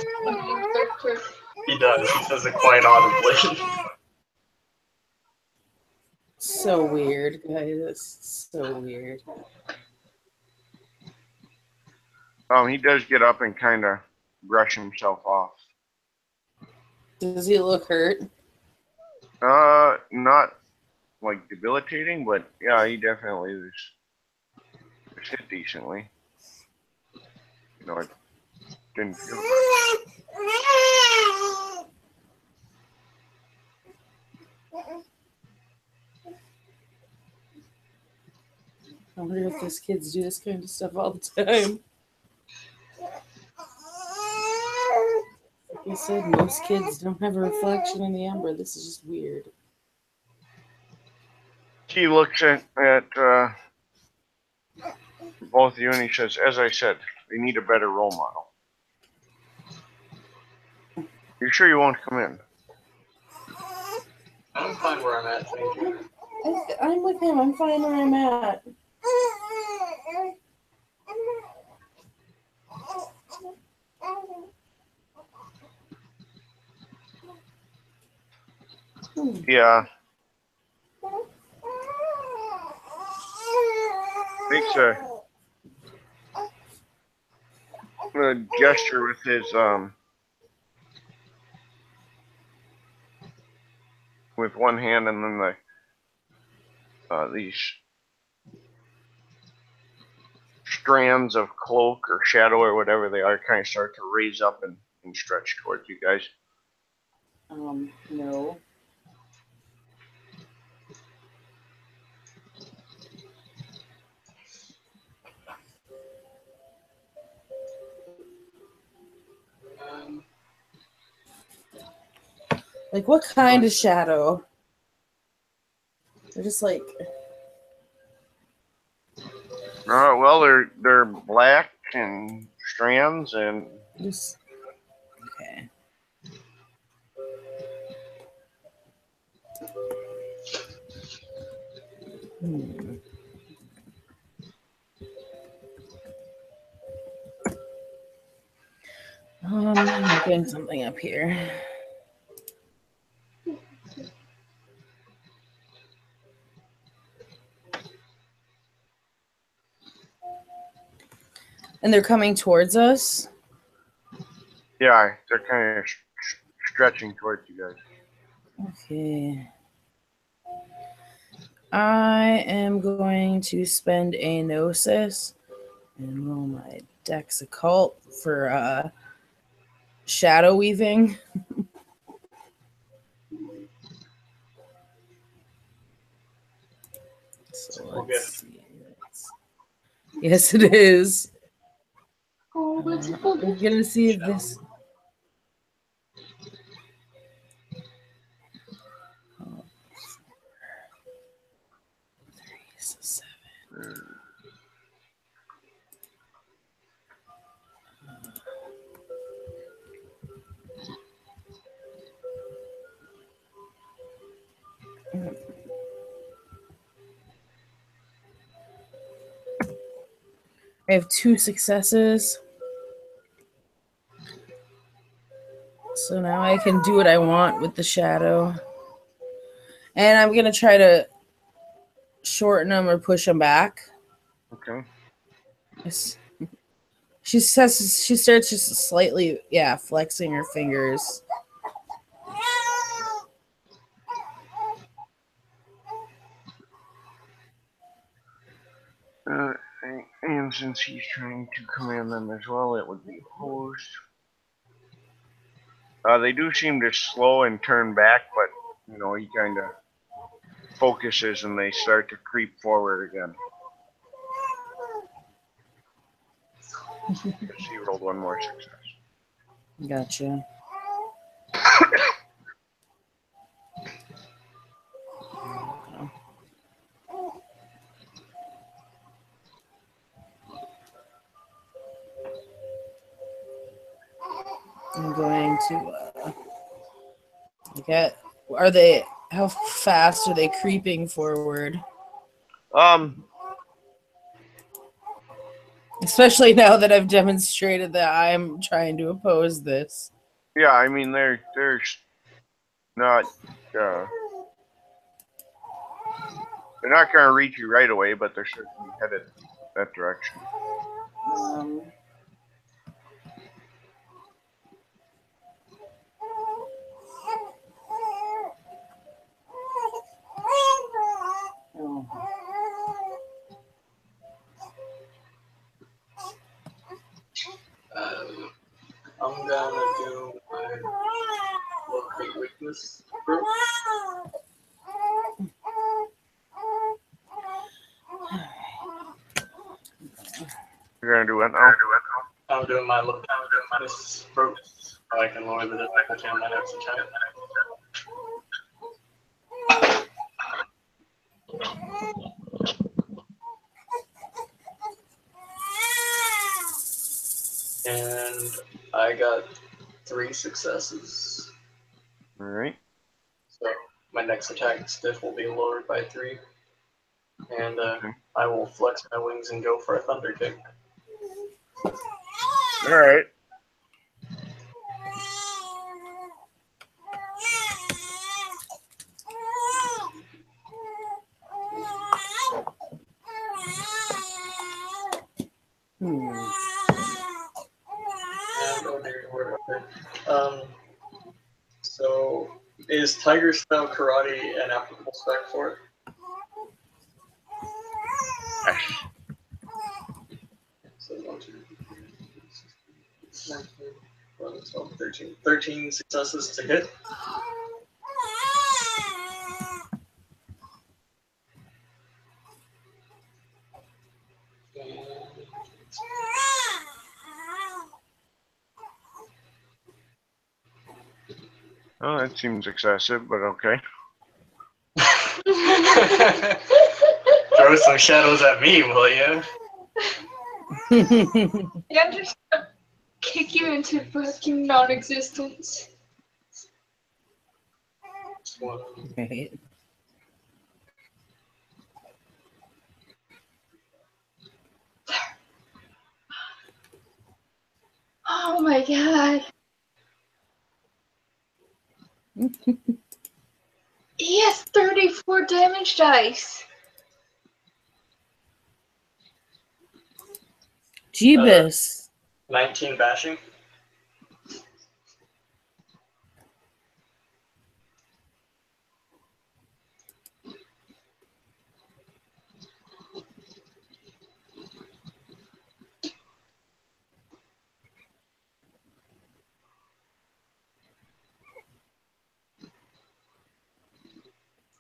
He does. He says it quite audibly. So weird, guys. That's so weird. He does get up and kind of brush himself off. Does he look hurt? Not like debilitating, but yeah, he definitely was hit decently. You know, I didn't feel it. I wonder if those kids do this kind of stuff all the time. Like I said, most kids don't have a reflection in the amber. This is just weird. He looks at both of you, and he says, as I said, they need a better role model. You sure you won't come in? I'm fine where I'm at, thank you. I'm with him. I'm fine where I'm at. Yeah. Makes a gesture with his with one hand, and then these strands of cloak or shadow or whatever they are kind of start to raise up and stretch towards you guys. No. Like, what kind of shadow? They're just like... Well, they're black and strands and Just... Okay. I'm getting something up here. And they're coming towards us? yeah, they're kind of stretching towards you guys. Okay. I am going to spend a Gnosis and roll my Dex Occult for shadow weaving. So let's see. Yes, it is. Oh, what's it We're called? gonna see if this. Oh, 3, so 7. I have 2 successes. So now I can do what I want with the shadow. And I'm going to try to shorten them or push them back. Okay. She says she starts just slightly, flexing her fingers. And since he's trying to command them as well, it would be opposed. They do seem to slow and turn back, but he kind of focuses and they start to creep forward again. He rolled one more success. Gotcha. I'm going to get. How fast are they creeping forward? Especially now that I've demonstrated that I'm trying to oppose this. Yeah, I mean they're not they're not going to reach you right away, but they're certainly headed that direction. Oh. I'm gonna do my locate weakness group. You're going to do what now? I'm doing my locate weakness group so I can lower the difficulty on my next attack. got 3 successes. All right. So my next attack stiff will be lowered by 3. And Okay. I will flex my wings and go for a thunder kick. All right. Hmm. And oh dear, where are they? So is Tiger Style Karate an applicable spec for it? Yes. So 1, 2, 3, 19, 11, 12, 13. 13 successes to hit. Oh, that seems excessive, but okay. Throw some shadows at me, will you? Yeah, I'm just gonna kick you into fucking non-existence. Right. Oh my god. He has 34 damage dice. Jeebus. 19 bashing.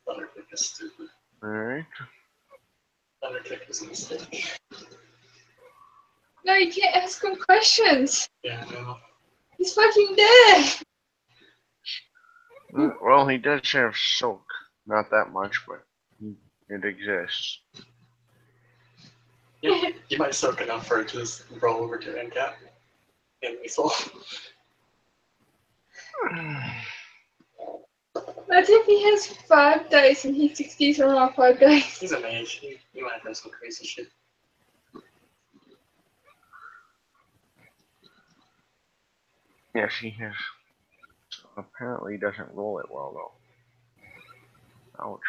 Thunder kick is stupid. All right. Thunder kick is a mistake. No, you can't ask him questions. Yeah, I know. He's fucking dead. Well, he does have soak. Not that much, but it exists. You might soak enough for it to just roll over to end cap and lethal. What if he has 5 dice and he succeeds on all 5 dice? He's a mage. He might have some crazy shit. Yes, he has. Apparently, he doesn't roll it well, though. Ouch.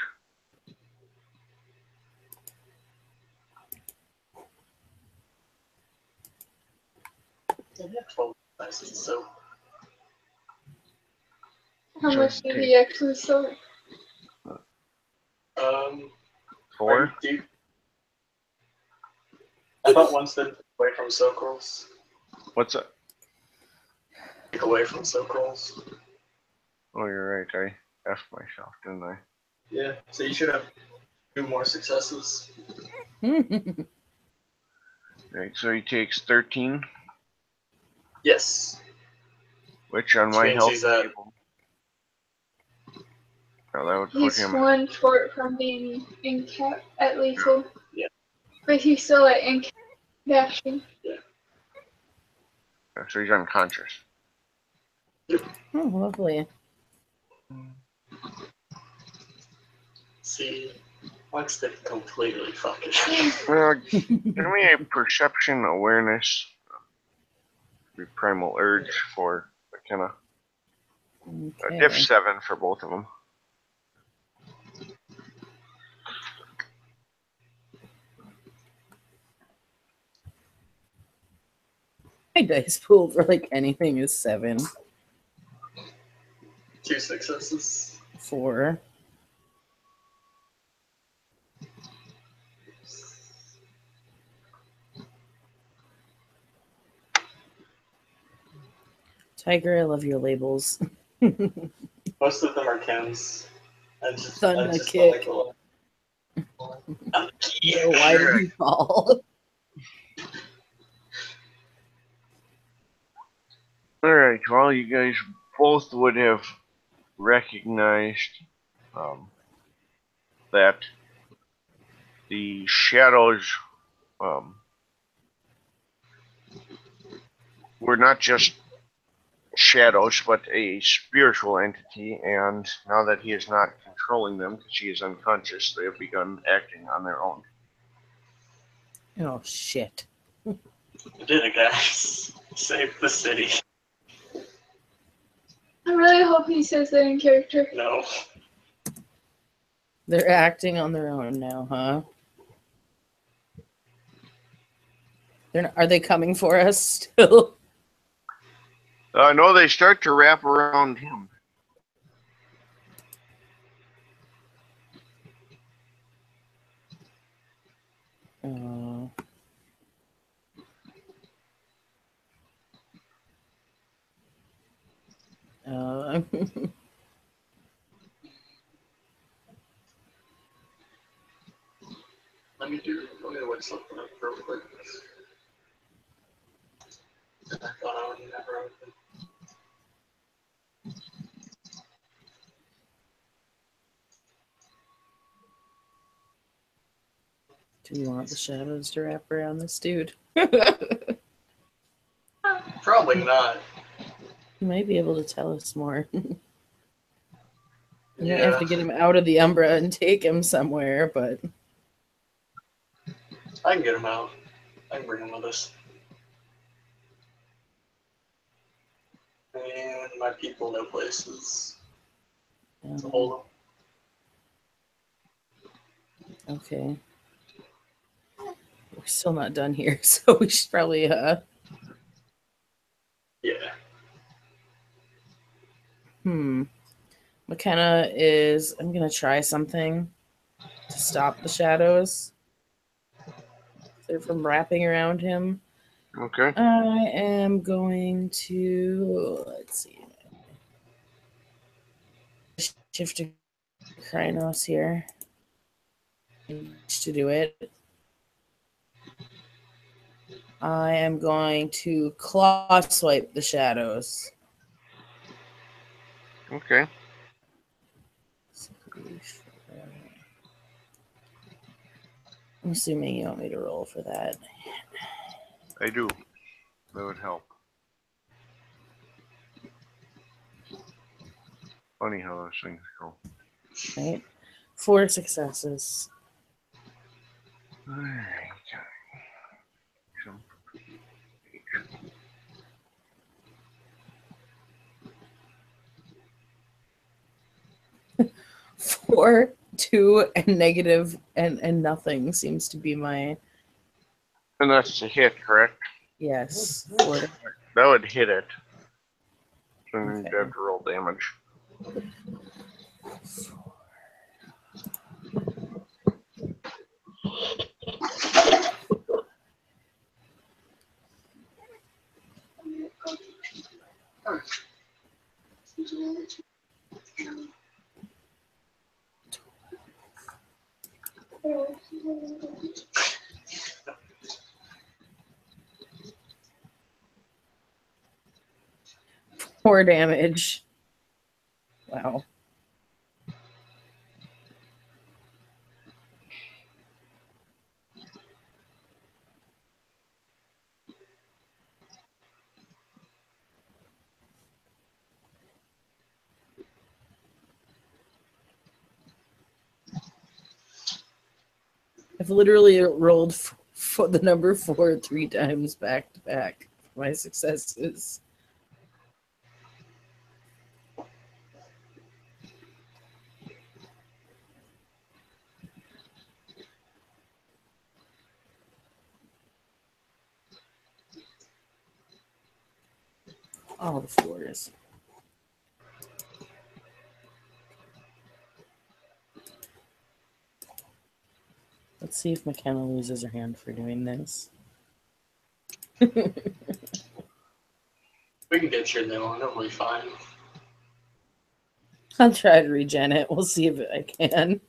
Yeah, 12 dice, so How So much did take- he actually soak? 4? do you, I thought once that away from soak rolls. What's that? Take away from soak rolls. Oh, you're right. I F'd myself, didn't I? Yeah, so you should have 2 more successes. Right, so he takes 13, Yes. which on Which my means health he's at- table. Now that would put He's him. 1 short from being in cap at lethal. Yeah. But he's still at in cap dashing. So he's unconscious. Oh, lovely. See, once they completely fuck it. Give me a perception awareness. Be primal urge for McKenna. Okay. Diff 7 for both of them. My dice pool for like anything is 7. 2 successes. 4. Tiger, I love your labels. Most of them are Ken's. I just Thunder don't kick. like the Yeah, why did he fall? Alright, well, you guys both would have recognized that the shadows were not just shadows, but a spiritual entity, and now that he is not controlling them because he is unconscious, they have begun acting on their own. Oh, shit. You did it, guys. Save the city. I really hope he says that in character. No. They're acting on their own now, huh? Are they coming for us still? No, they start to wrap around him. Oh. Let me wait something up real quick. I thought I would never open. Do you want the shadows to wrap around this dude? Probably not. You might be able to tell us more. You might Yeah. have to get him out of the Umbra and take him somewhere, but I can get him out. I can bring him with us. And my people know places to hold them. okay. We're still not done here, so we should probably Yeah. McKenna is I'm gonna try something to stop the shadows. They're from wrapping around him. Okay. I am going to let's see. Shift to Krynos here. To do it. I am going to claw swipe the shadows. Okay. I'm assuming you want me to roll for that. I do. That would help. Funny how those things go. Right? 4 successes. Alright. 4, 2, and negative, and nothing seems to be my And that's a hit, correct? yes. 4. That would hit it. So Okay. you'd have to roll damage. Four damage. Wow. I've literally rolled for the number 4 3 times back to back for my successes. All the 4s. Let's see if McKenna loses her hand for doing this. We can get your new one. It'll be fine. I'll try to regen it. We'll see if I can.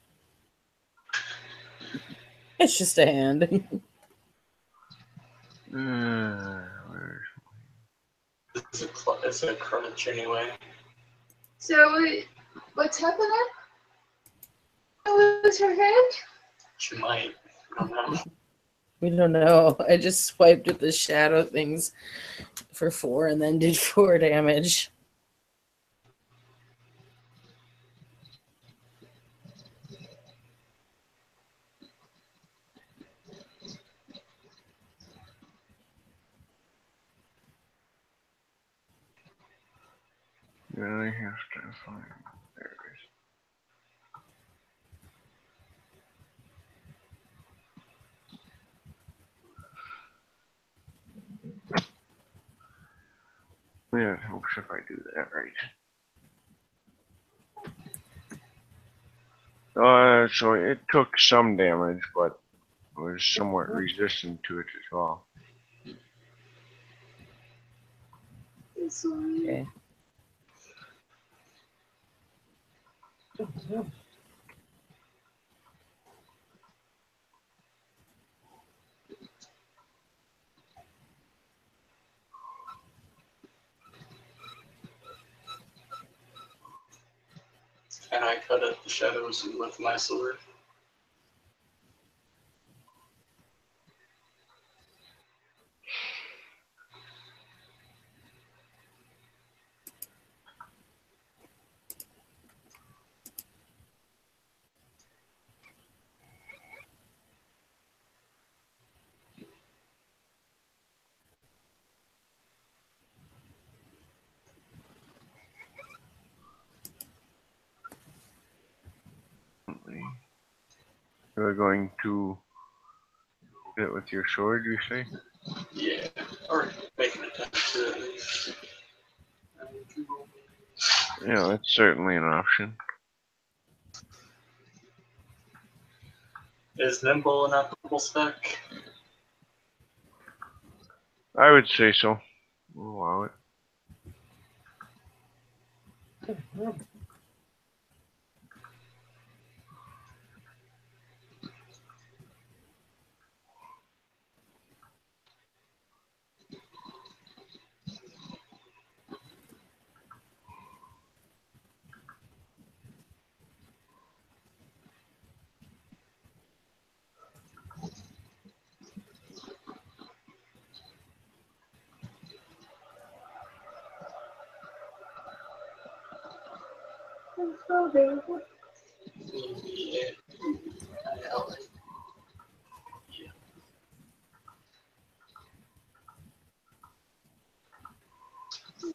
It's just a hand. It's a crunch anyway. So, what's happening? Lose her hand? She might. I don't know. We don't know. I just swiped at the shadow things for 4 and then did 4 damage. Then I have to find. There it is. Yeah, it helps if I do that right. So it took some damage, but was somewhat resistant to it as well. Okay. And I cut at the shadows with my sword. You're going to hit it with your sword, you say? Yeah, or make an attempt to at least. Yeah, that's certainly an option. Is nimble an applicable spec? I would say so. We'll allow it. Yeah.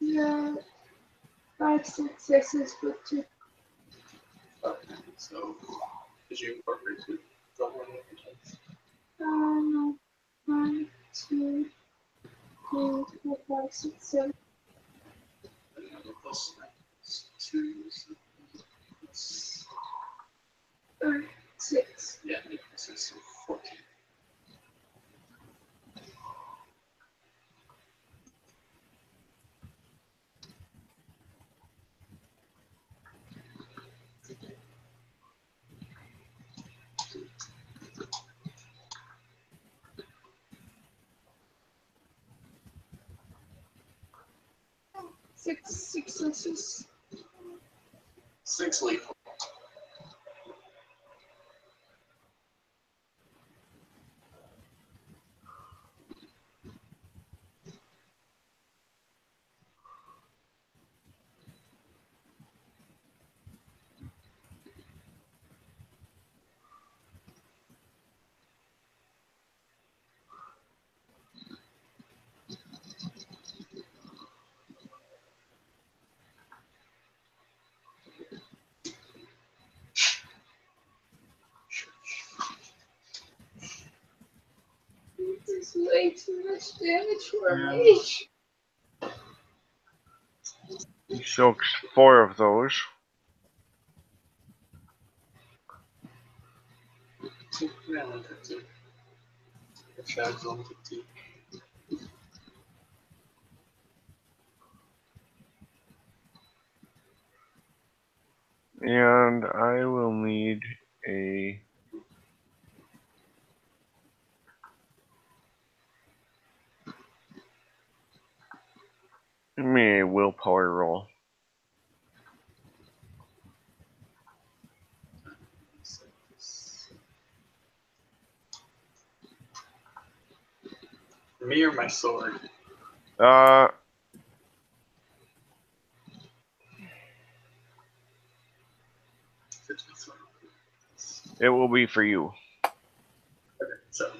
Yeah, 5 successes with 2. Okay, so did you incorporate two double intelligence? No. 1, 2, 3, 4, 5, 6, 7. Another plus 2, so plus, 6. yeah, 6, so 14. Six successes. 6 lethal. This is way too much damage for me. He soaks 4 of those. 2, yeah, 1, 2. The shag's on 2. And I will need a... Give me a willpower roll. 6. Me or my sword? Uh, If it's my sword. it will be for you. Okay, so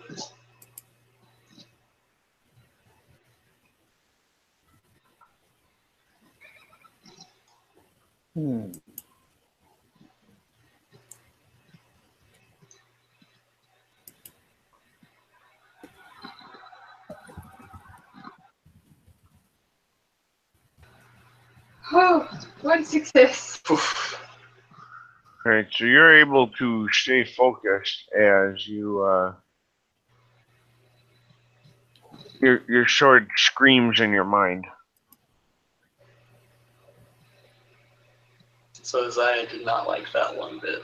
Hmm. Oh, one success. oof. Alright, so you're able to stay focused as your sword screams in your mind. So Zaya did not like that one bit.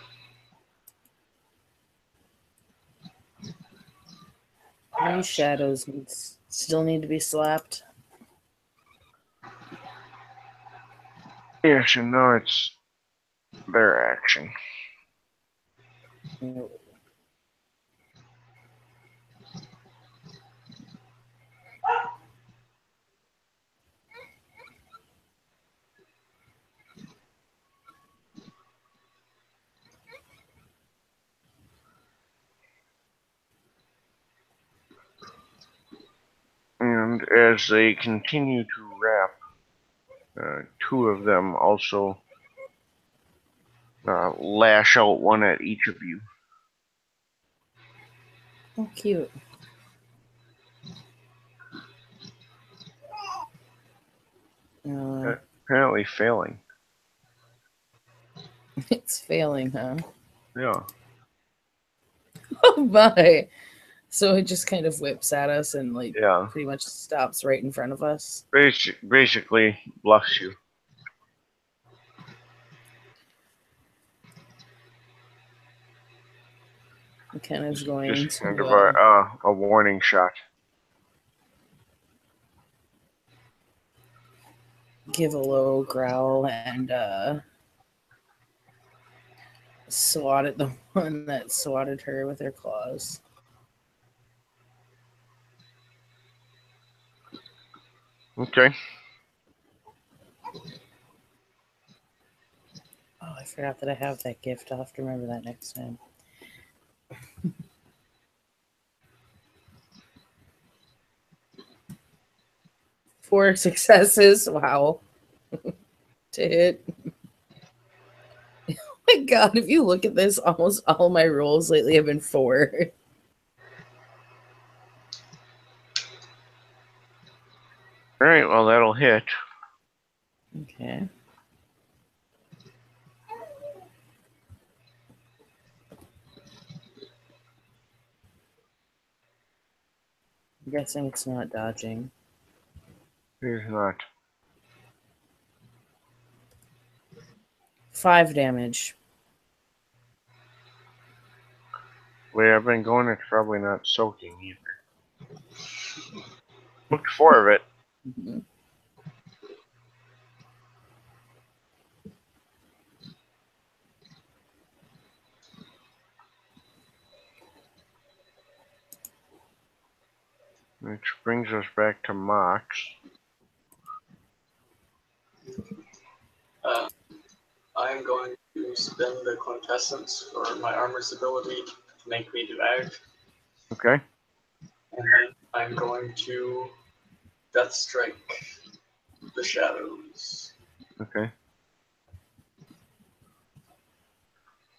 These shadows still need to be slapped. Yes, and now it's their action. And as they continue to wrap, two of them also lash out, one at each of you. Oh, cute. Apparently failing. It's failing, huh? Yeah. Oh my. So it just kind of whips at us and like Yeah. pretty much stops right in front of us. Basically bluffs you. McKenna's going Just kind of to a warning shot. give a low growl and swat at the one that swatted her with her claws. Okay. Oh, I forgot that I have that gift. I'll have to remember that next time. Four successes. Wow. To hit. Oh my god, if you look at this, almost all my rolls lately have been 4. Alright, well that'll hit. Okay. I'm guessing it's not dodging. He's not. 5 damage. The way I've been going, it's probably not soaking either. Looked 4 of it. Mhm. Which brings us back to Mox. I'm going to spend the quintessence for my armor's ability to make me do ag, Okay. and then I'm going to death strike the shadows. Okay.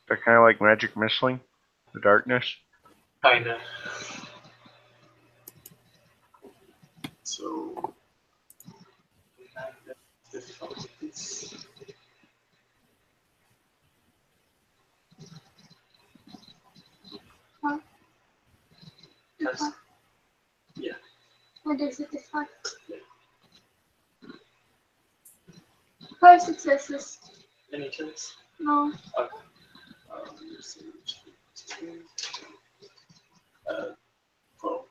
They're kind of like magic missile, the darkness. Kinda. So. Huh? Yes. Yeah. What is it this one? 5 successes. Any chance? No. Let's see. 12.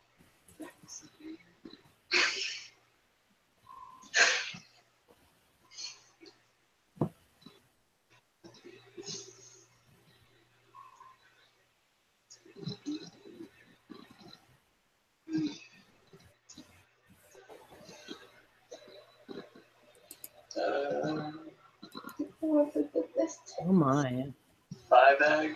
test. Oh my. 5 ag.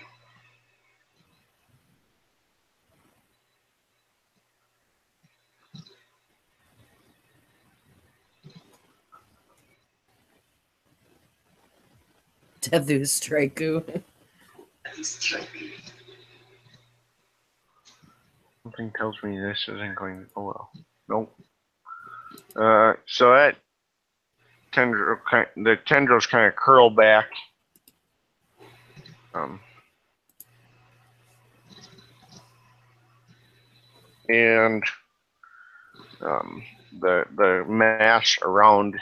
Tethu Straiku. Something tells me this isn't going. Oh well. Nope. So that the tendrils kind of curl back. And the mass around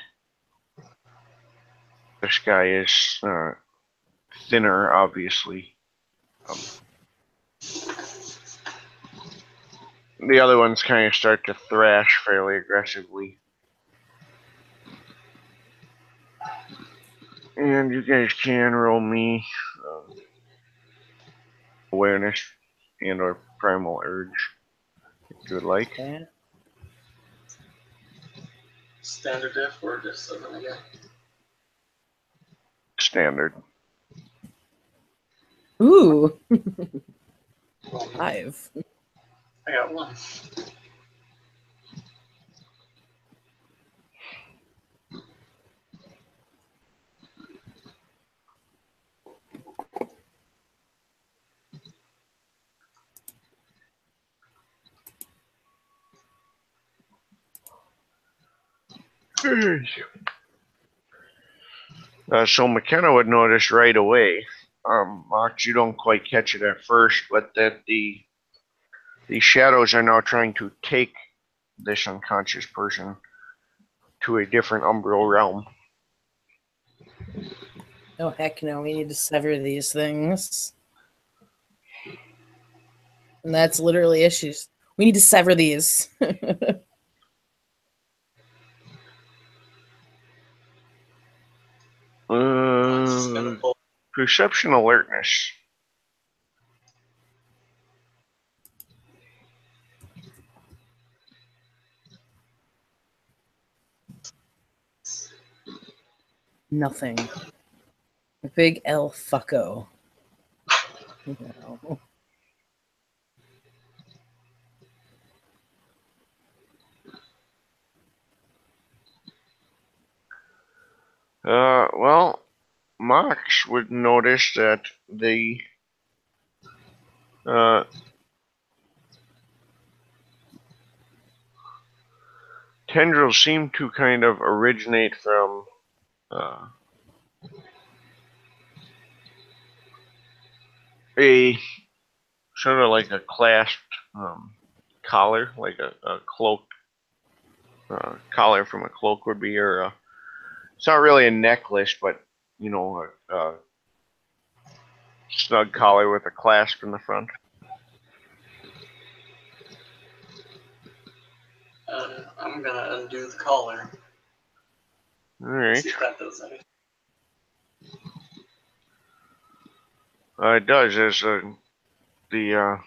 this guy is thinner, obviously. The other ones kind of start to thrash fairly aggressively. And you guys can roll me awareness and or primal urge if you would like. Okay. Standard diff or just 7 again? Standard. Ooh. 5. I got 1. So McKenna would notice right away. Mox, you don't quite catch it at first, but that the shadows are now trying to take this unconscious person to a different umbral realm. Oh heck no, we need to sever these things. And that's literally issues. We need to sever these. Perception alertness. Nothing. A big L fucko. No. Well, Mox would notice that the tendrils seem to kind of originate from a sort of like a clasped collar, like a cloak collar from a cloak would be, or it's not really a necklace, but you know, a snug collar with a clasp in the front. I'm gonna undo the collar. All right. See if that does anything. It does as the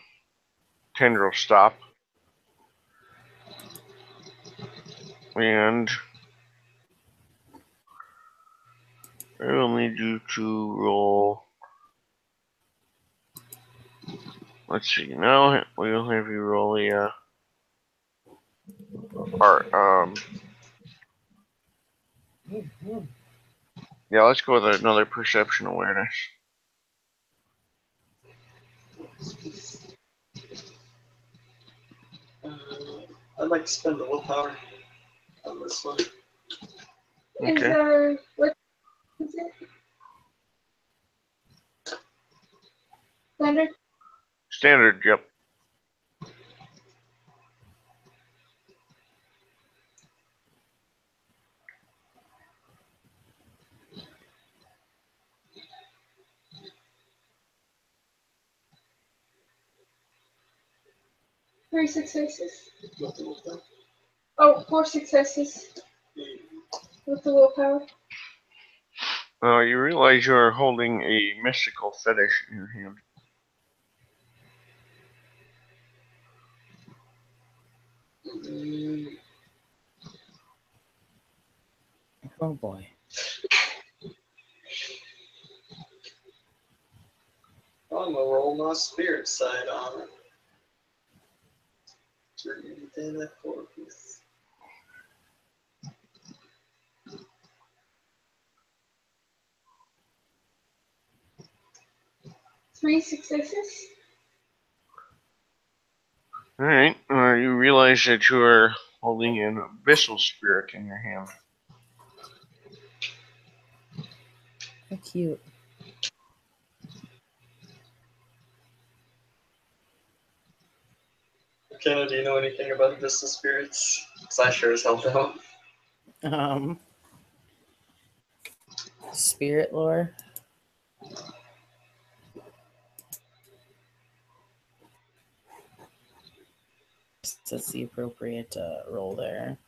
tendrils stop, and I will need you to roll. Let's see. Now we'll have you roll the yeah. Let's go with another perception awareness. I'd like to spend the willpower on this one. Okay. What is it? Standard? Standard. Yep. Three successes. Oh, 4 successes with the willpower. You realize you are holding a mystical fetish in your hand. Oh boy. I'm gonna roll my spirit side on it. Then that 4-piece. 3 successes. All right. You realize that you are holding an abyssal spirit in your hand. How cute. Kenna, do you know anything about abyssal spirits? Because I sure as hell don't. Spirit lore. That's the appropriate roll there.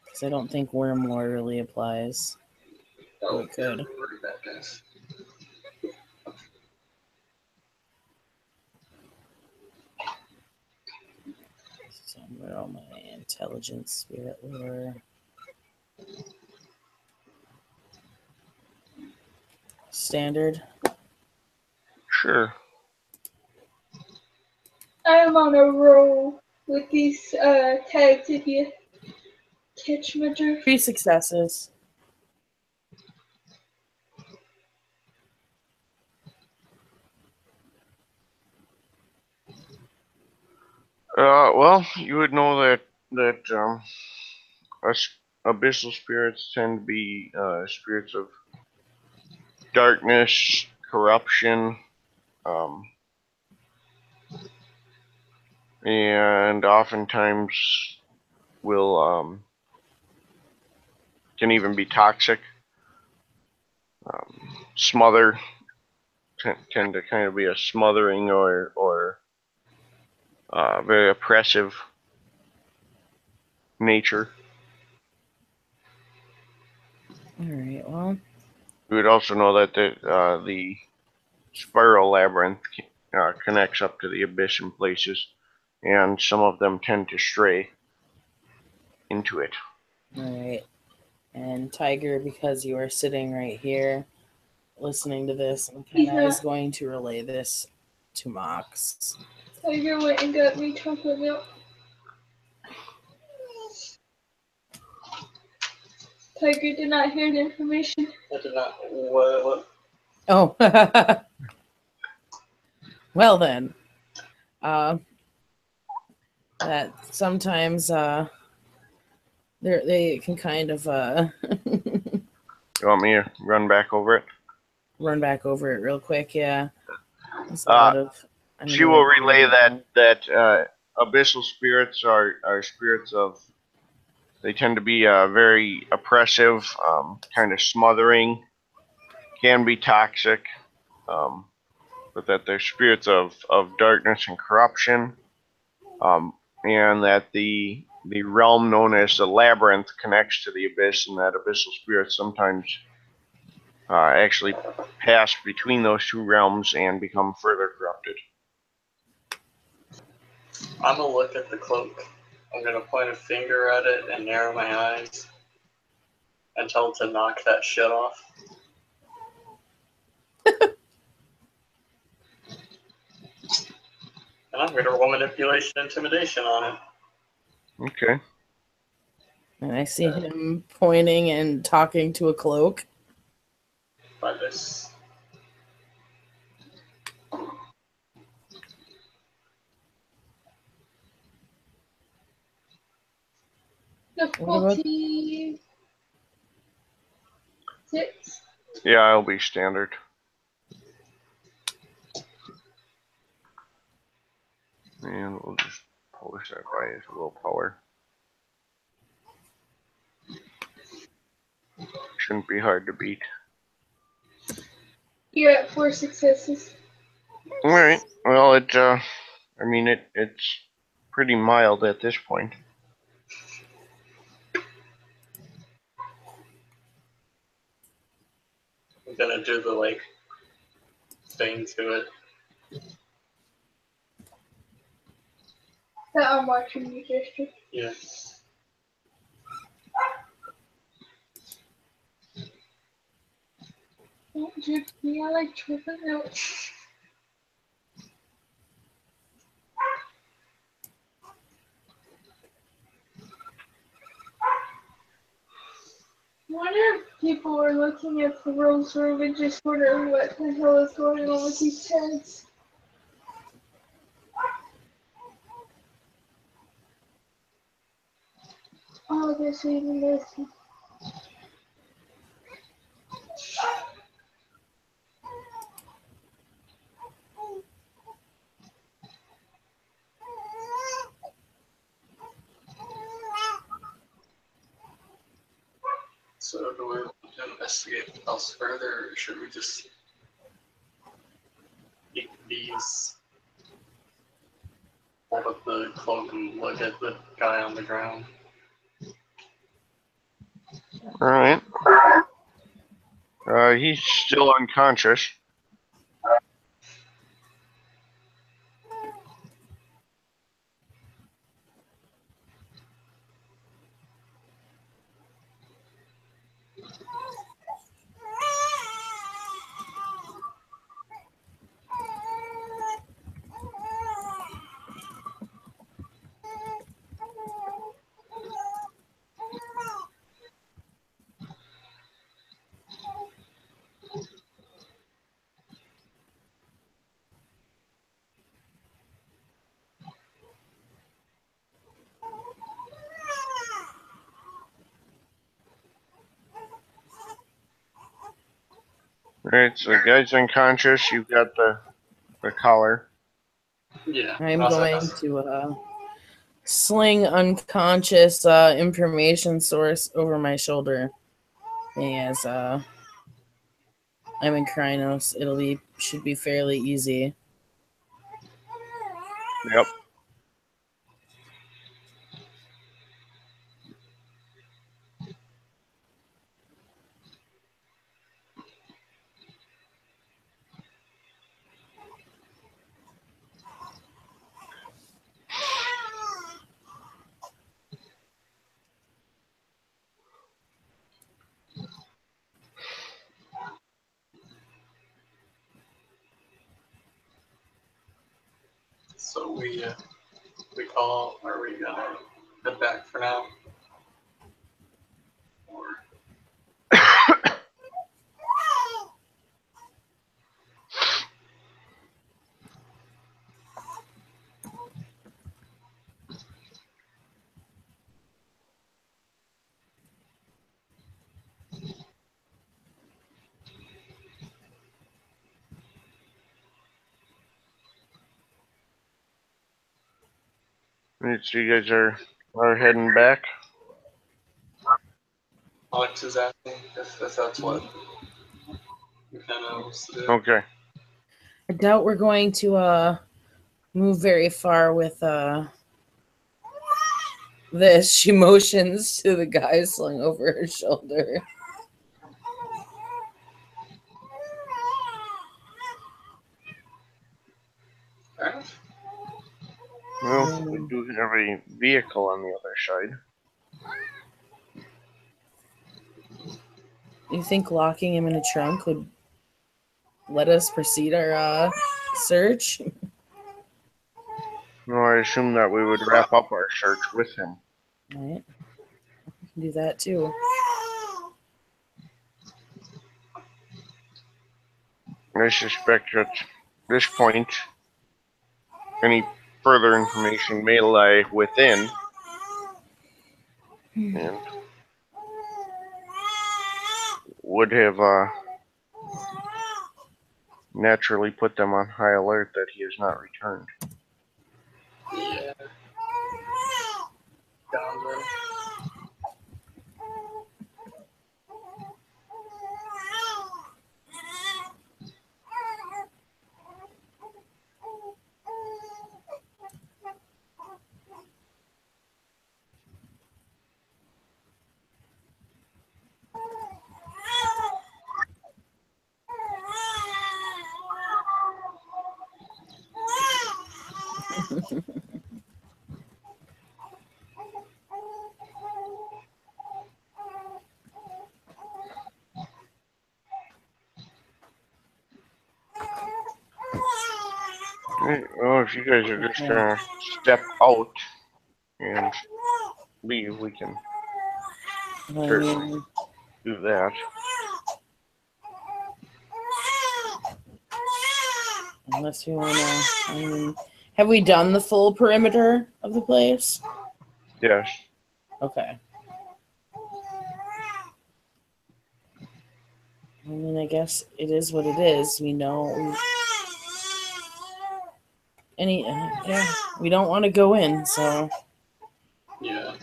Because I don't think worm lore really applies. Oh, it could. Pretty bad, guys. So I'm gonna roll my intelligence, spirit lore. Standard. Sure. I'm on a roll with these tags if you catch my drift. 3 successes. Well, you would know that abyssal spirits tend to be spirits of darkness, corruption, and oftentimes will can even be toxic. Smother tend to kind of be a smothering or very oppressive nature. All right. Well, You would also know that the spiral labyrinth connects up to the abyss in places, and some of them tend to stray into it. all right. And Tiger, because you are sitting right here listening to this, McKenna is going to relay this to Mox. Tiger went and got me chocolate milk. Tiger did not hear the information. I did not. What? Oh. Well then. That sometimes they can kind of You want me to run back over it? run back over it real quick. Yeah. There's a lot of. She will relay that abyssal spirits are spirits of. They tend to be very oppressive, kind of smothering, can be toxic, but that they're spirits of darkness and corruption, and that the realm known as the labyrinth connects to the abyss, and that abyssal spirits sometimes actually pass between those two realms and become further corrupted. I'm gonna look at the cloak. I'm gonna point a finger at it and narrow my eyes and tell it to knock that shit off. And I'm gonna roll manipulation intimidation on it. Okay. And I see him pointing and talking to a cloak. By this. Difficulty 6. Yeah, it'll be standard. And we'll just publish that by his willpower. Shouldn't be hard to beat. You're at 4 successes. All right. Well, it's pretty mild at this point. I'm gonna do the thing to it. That I'm watching you gesture. Yeah. drip me. I like chocolate milk. I wonder if people are looking at the Rose Room and just wondering what the hell is going on with these heads. Oh, there's even this. So do we want to investigate else further, or should we just take these, hold up the cloak and look at the guy on the ground? All right. He's still unconscious. All right, so the guy's unconscious. You've got the collar. Yeah. I'm also going has- to sling unconscious information source over my shoulder. As I'm in Krynos, should be fairly easy. Yep. So we call, are we gonna head back for now? Or All right, so you guys are heading back. Alex is asking if that's what McKenna wants to do. Okay. I doubt we're going to move very far with this. She motions to the guy slung over her shoulder. Alright. Well, we do have a vehicle on the other side. You think locking him in a trunk would let us proceed our search? No, I assume that we would wrap up our search with him. All right. We can do that too. I suspect at this point, any further information may lie within, and would have naturally put them on high alert that he has not returned. Yeah. Down there. Well, if you guys are just gonna step out and leave, we can certainly do that. Unless we want to. Have we done the full perimeter of the place? Yes. Okay. I mean, I guess it is what it is. We know. Yeah, we don't want to go in, so. Yeah.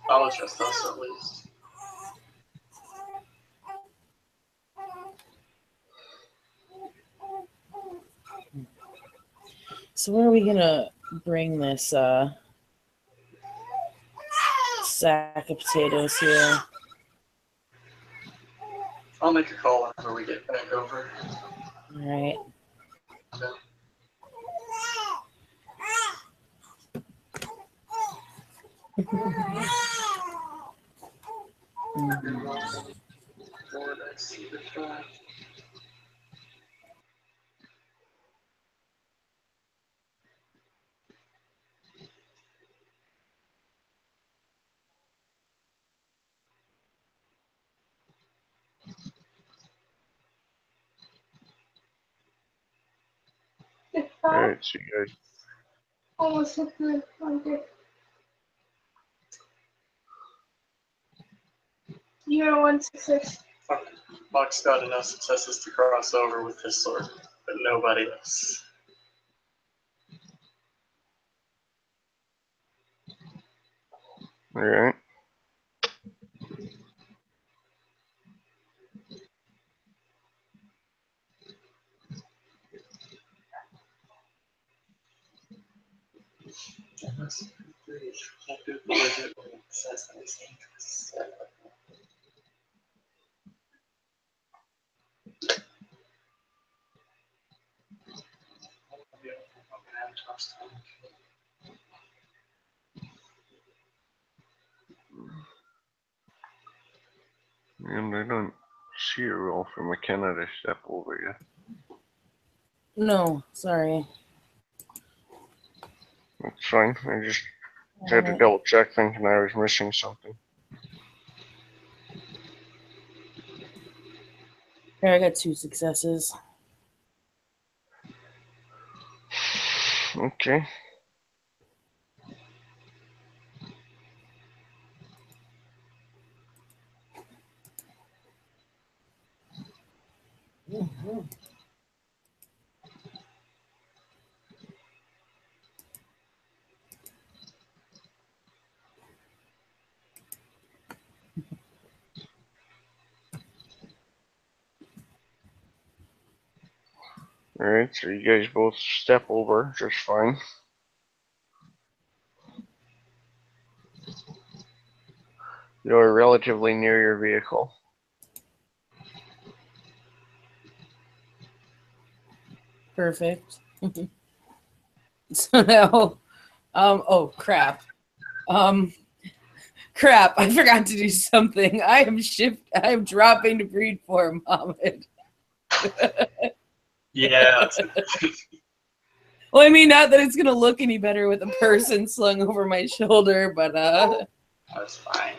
That was just us, at least. So where are we gonna bring this sack of potatoes here? I'll make a call whenever we get back over. All right. Okay. Lord, I see the flag. Alright, so you guys. Almost hit the under. You know, 166. Fuck. Fox got enough successes to cross over with his sword, but nobody else. Alright. Can't do the legit when it says that it's dangerous. And I don't see a roll for McKenna to step over yet. No, sorry. That's fine. I just had to double check thinking I was missing something. There, I got 2 successes. Okay. Alright, so you guys both step over just fine. You're relatively near your vehicle. Perfect. So now, oh crap. Crap, I forgot to do something. I am dropping to breed form, Mohammed. Yeah. Well, I mean, not that it's gonna look any better with a person slung over my shoulder, but That's fine.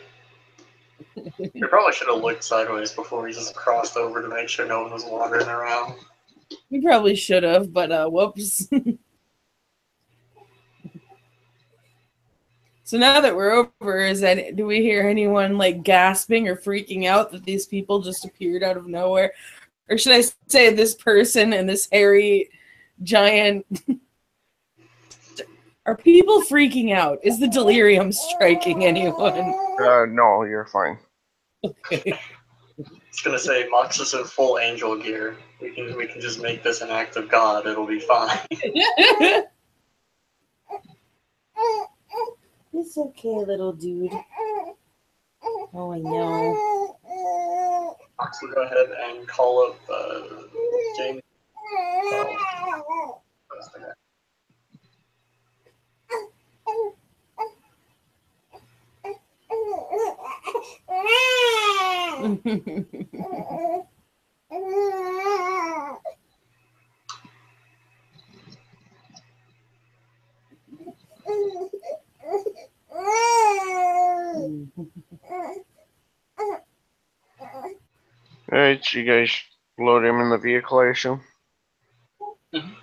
We probably should have looked sideways before we just crossed over to make sure no one was wandering around. we probably should have, but whoops. So now that we're over, do we hear anyone like gasping or freaking out that these people just appeared out of nowhere? Or should I say this person and this hairy giant? Are people freaking out? Is the delirium striking anyone? No, you're fine. Okay. It's gonna say Mox is in full angel gear. We can just make this an act of God. It'll be fine. It's okay, little dude. Oh, I know. Mox will go ahead and call up James. Alright, so you guys load him in the vehicle, I assume? Mhm.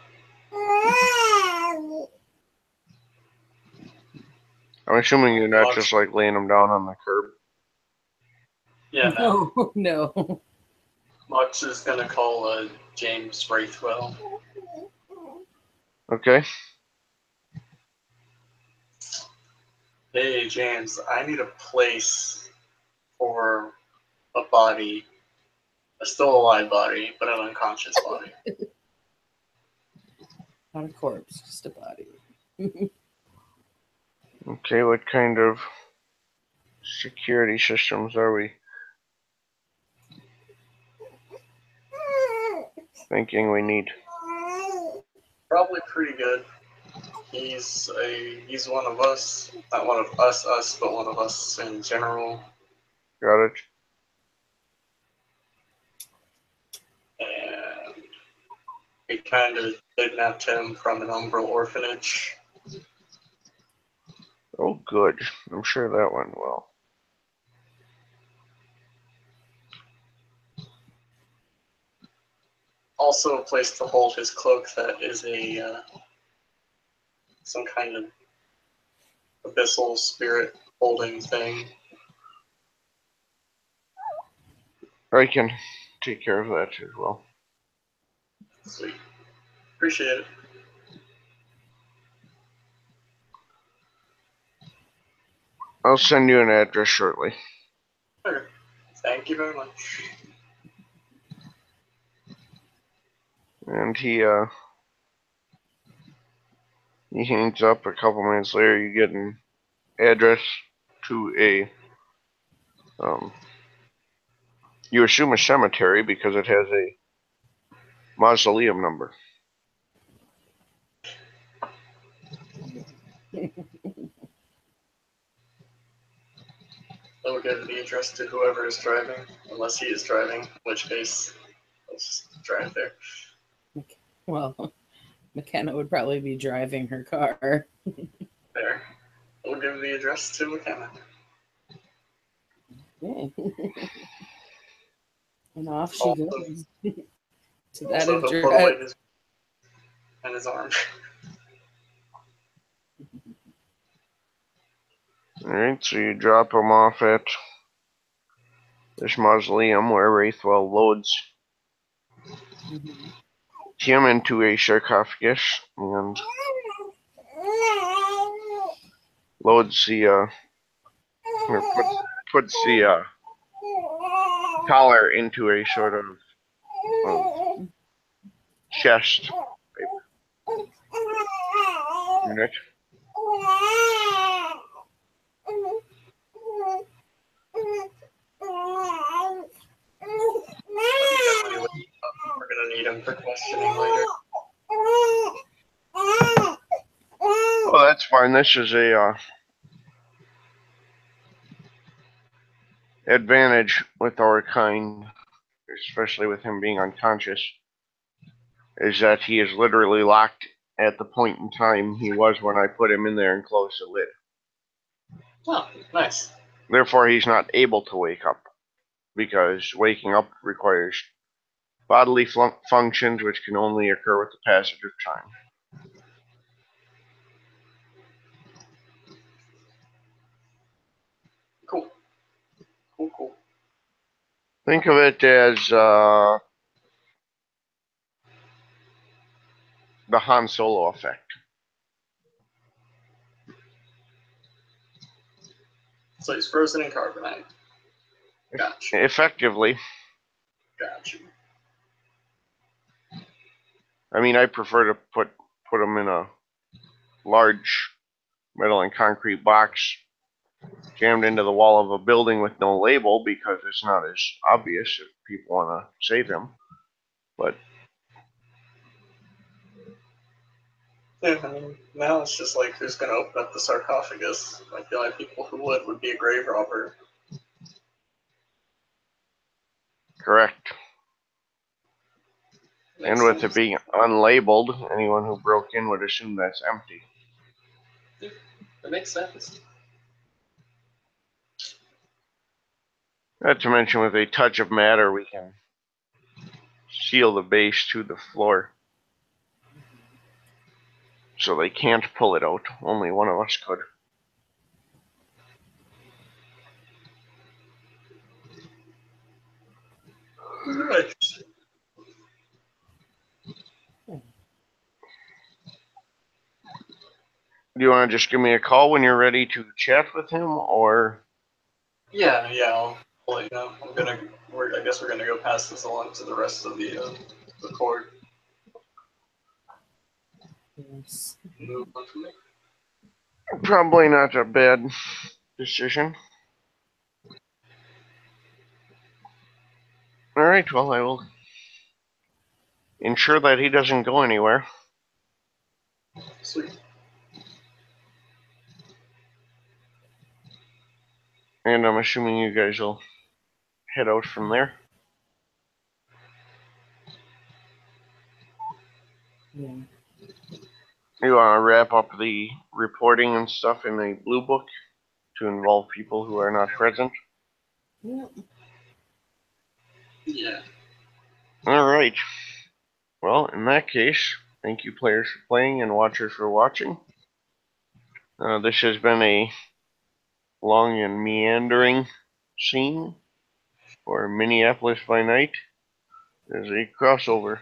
I'm assuming you're not Much. just like laying him down on the curb. Yeah, no. No, no. Mux is gonna call James Braithwell. Okay. Hey, James, I need a place for a body, a still alive body, but an unconscious body. Not a corpse, just a body. Okay, what kind of security systems are we thinking we need? Probably pretty good. He's one of us, not one of us, but one of us in general. Got it? And we kind of kidnapped him from an umbral orphanage. Oh, good. I'm sure that went well. Also a place to hold his cloak that is a some kind of abyssal spirit holding thing. I can take care of that as well. Sweet. Appreciate it. I'll send you an address shortly. Okay. Thank you very much. And he hangs up. A couple minutes later, you get an address to a you assume a cemetery because it has a mausoleum number. I will give the address to whoever is driving, unless he is driving, in which case, let's just drive there. Well, McKenna would probably be driving her car. There. We'll give the address to McKenna. Yeah. And off she Also- goes to that So he'll put away address. his arm. Alright, so you drop him off at this mausoleum where Wraithwell loads Mhm. him into a sarcophagus and loads the or puts the collar into a sort of chest unit. We're gonna need him for questioning later. Oh, that's fine. This is a advantage with our kind, especially with him being unconscious, is that he is literally locked at the point in time he was when I put him in there and closed the lid. Oh, nice. Therefore, he's not able to wake up, because waking up requires bodily functions which can only occur with the passage of time. Cool. Cool. Think of it as the Han Solo effect. So he's frozen in carbonite. Gotcha. Effectively. Gotcha. I mean, I prefer to put them in a large metal and concrete box jammed into the wall of a building with no label, because it's not as obvious if people want to save him. But yeah, I mean, now it's just like who's gonna open up the sarcophagus? Like the only people who would be a grave robber. correct. Makes And with sense. it being unlabeled, anyone who broke in would assume that's empty. It makes sense. Not to mention, with a touch of matter, we can seal the base to the floor. So they can't pull it out. Only one of us could. Nice. Do you want to just give me a call when you're ready to chat with him, or? Yeah, I'll let you know. I guess we're gonna go pass this along to the rest of the court. Yes. Move on from there. Probably not a bad decision. Alright, well, I will ensure that he doesn't go anywhere. Sweet. And I'm assuming you guys will head out from there. Yeah. You want to wrap up the reporting and stuff in the blue book to involve people who are not present? Yep. Yeah. Alright. Well, in that case, thank you players for playing and watchers for watching. This has been a long and meandering scene for Minneapolis by Night. There's a crossover.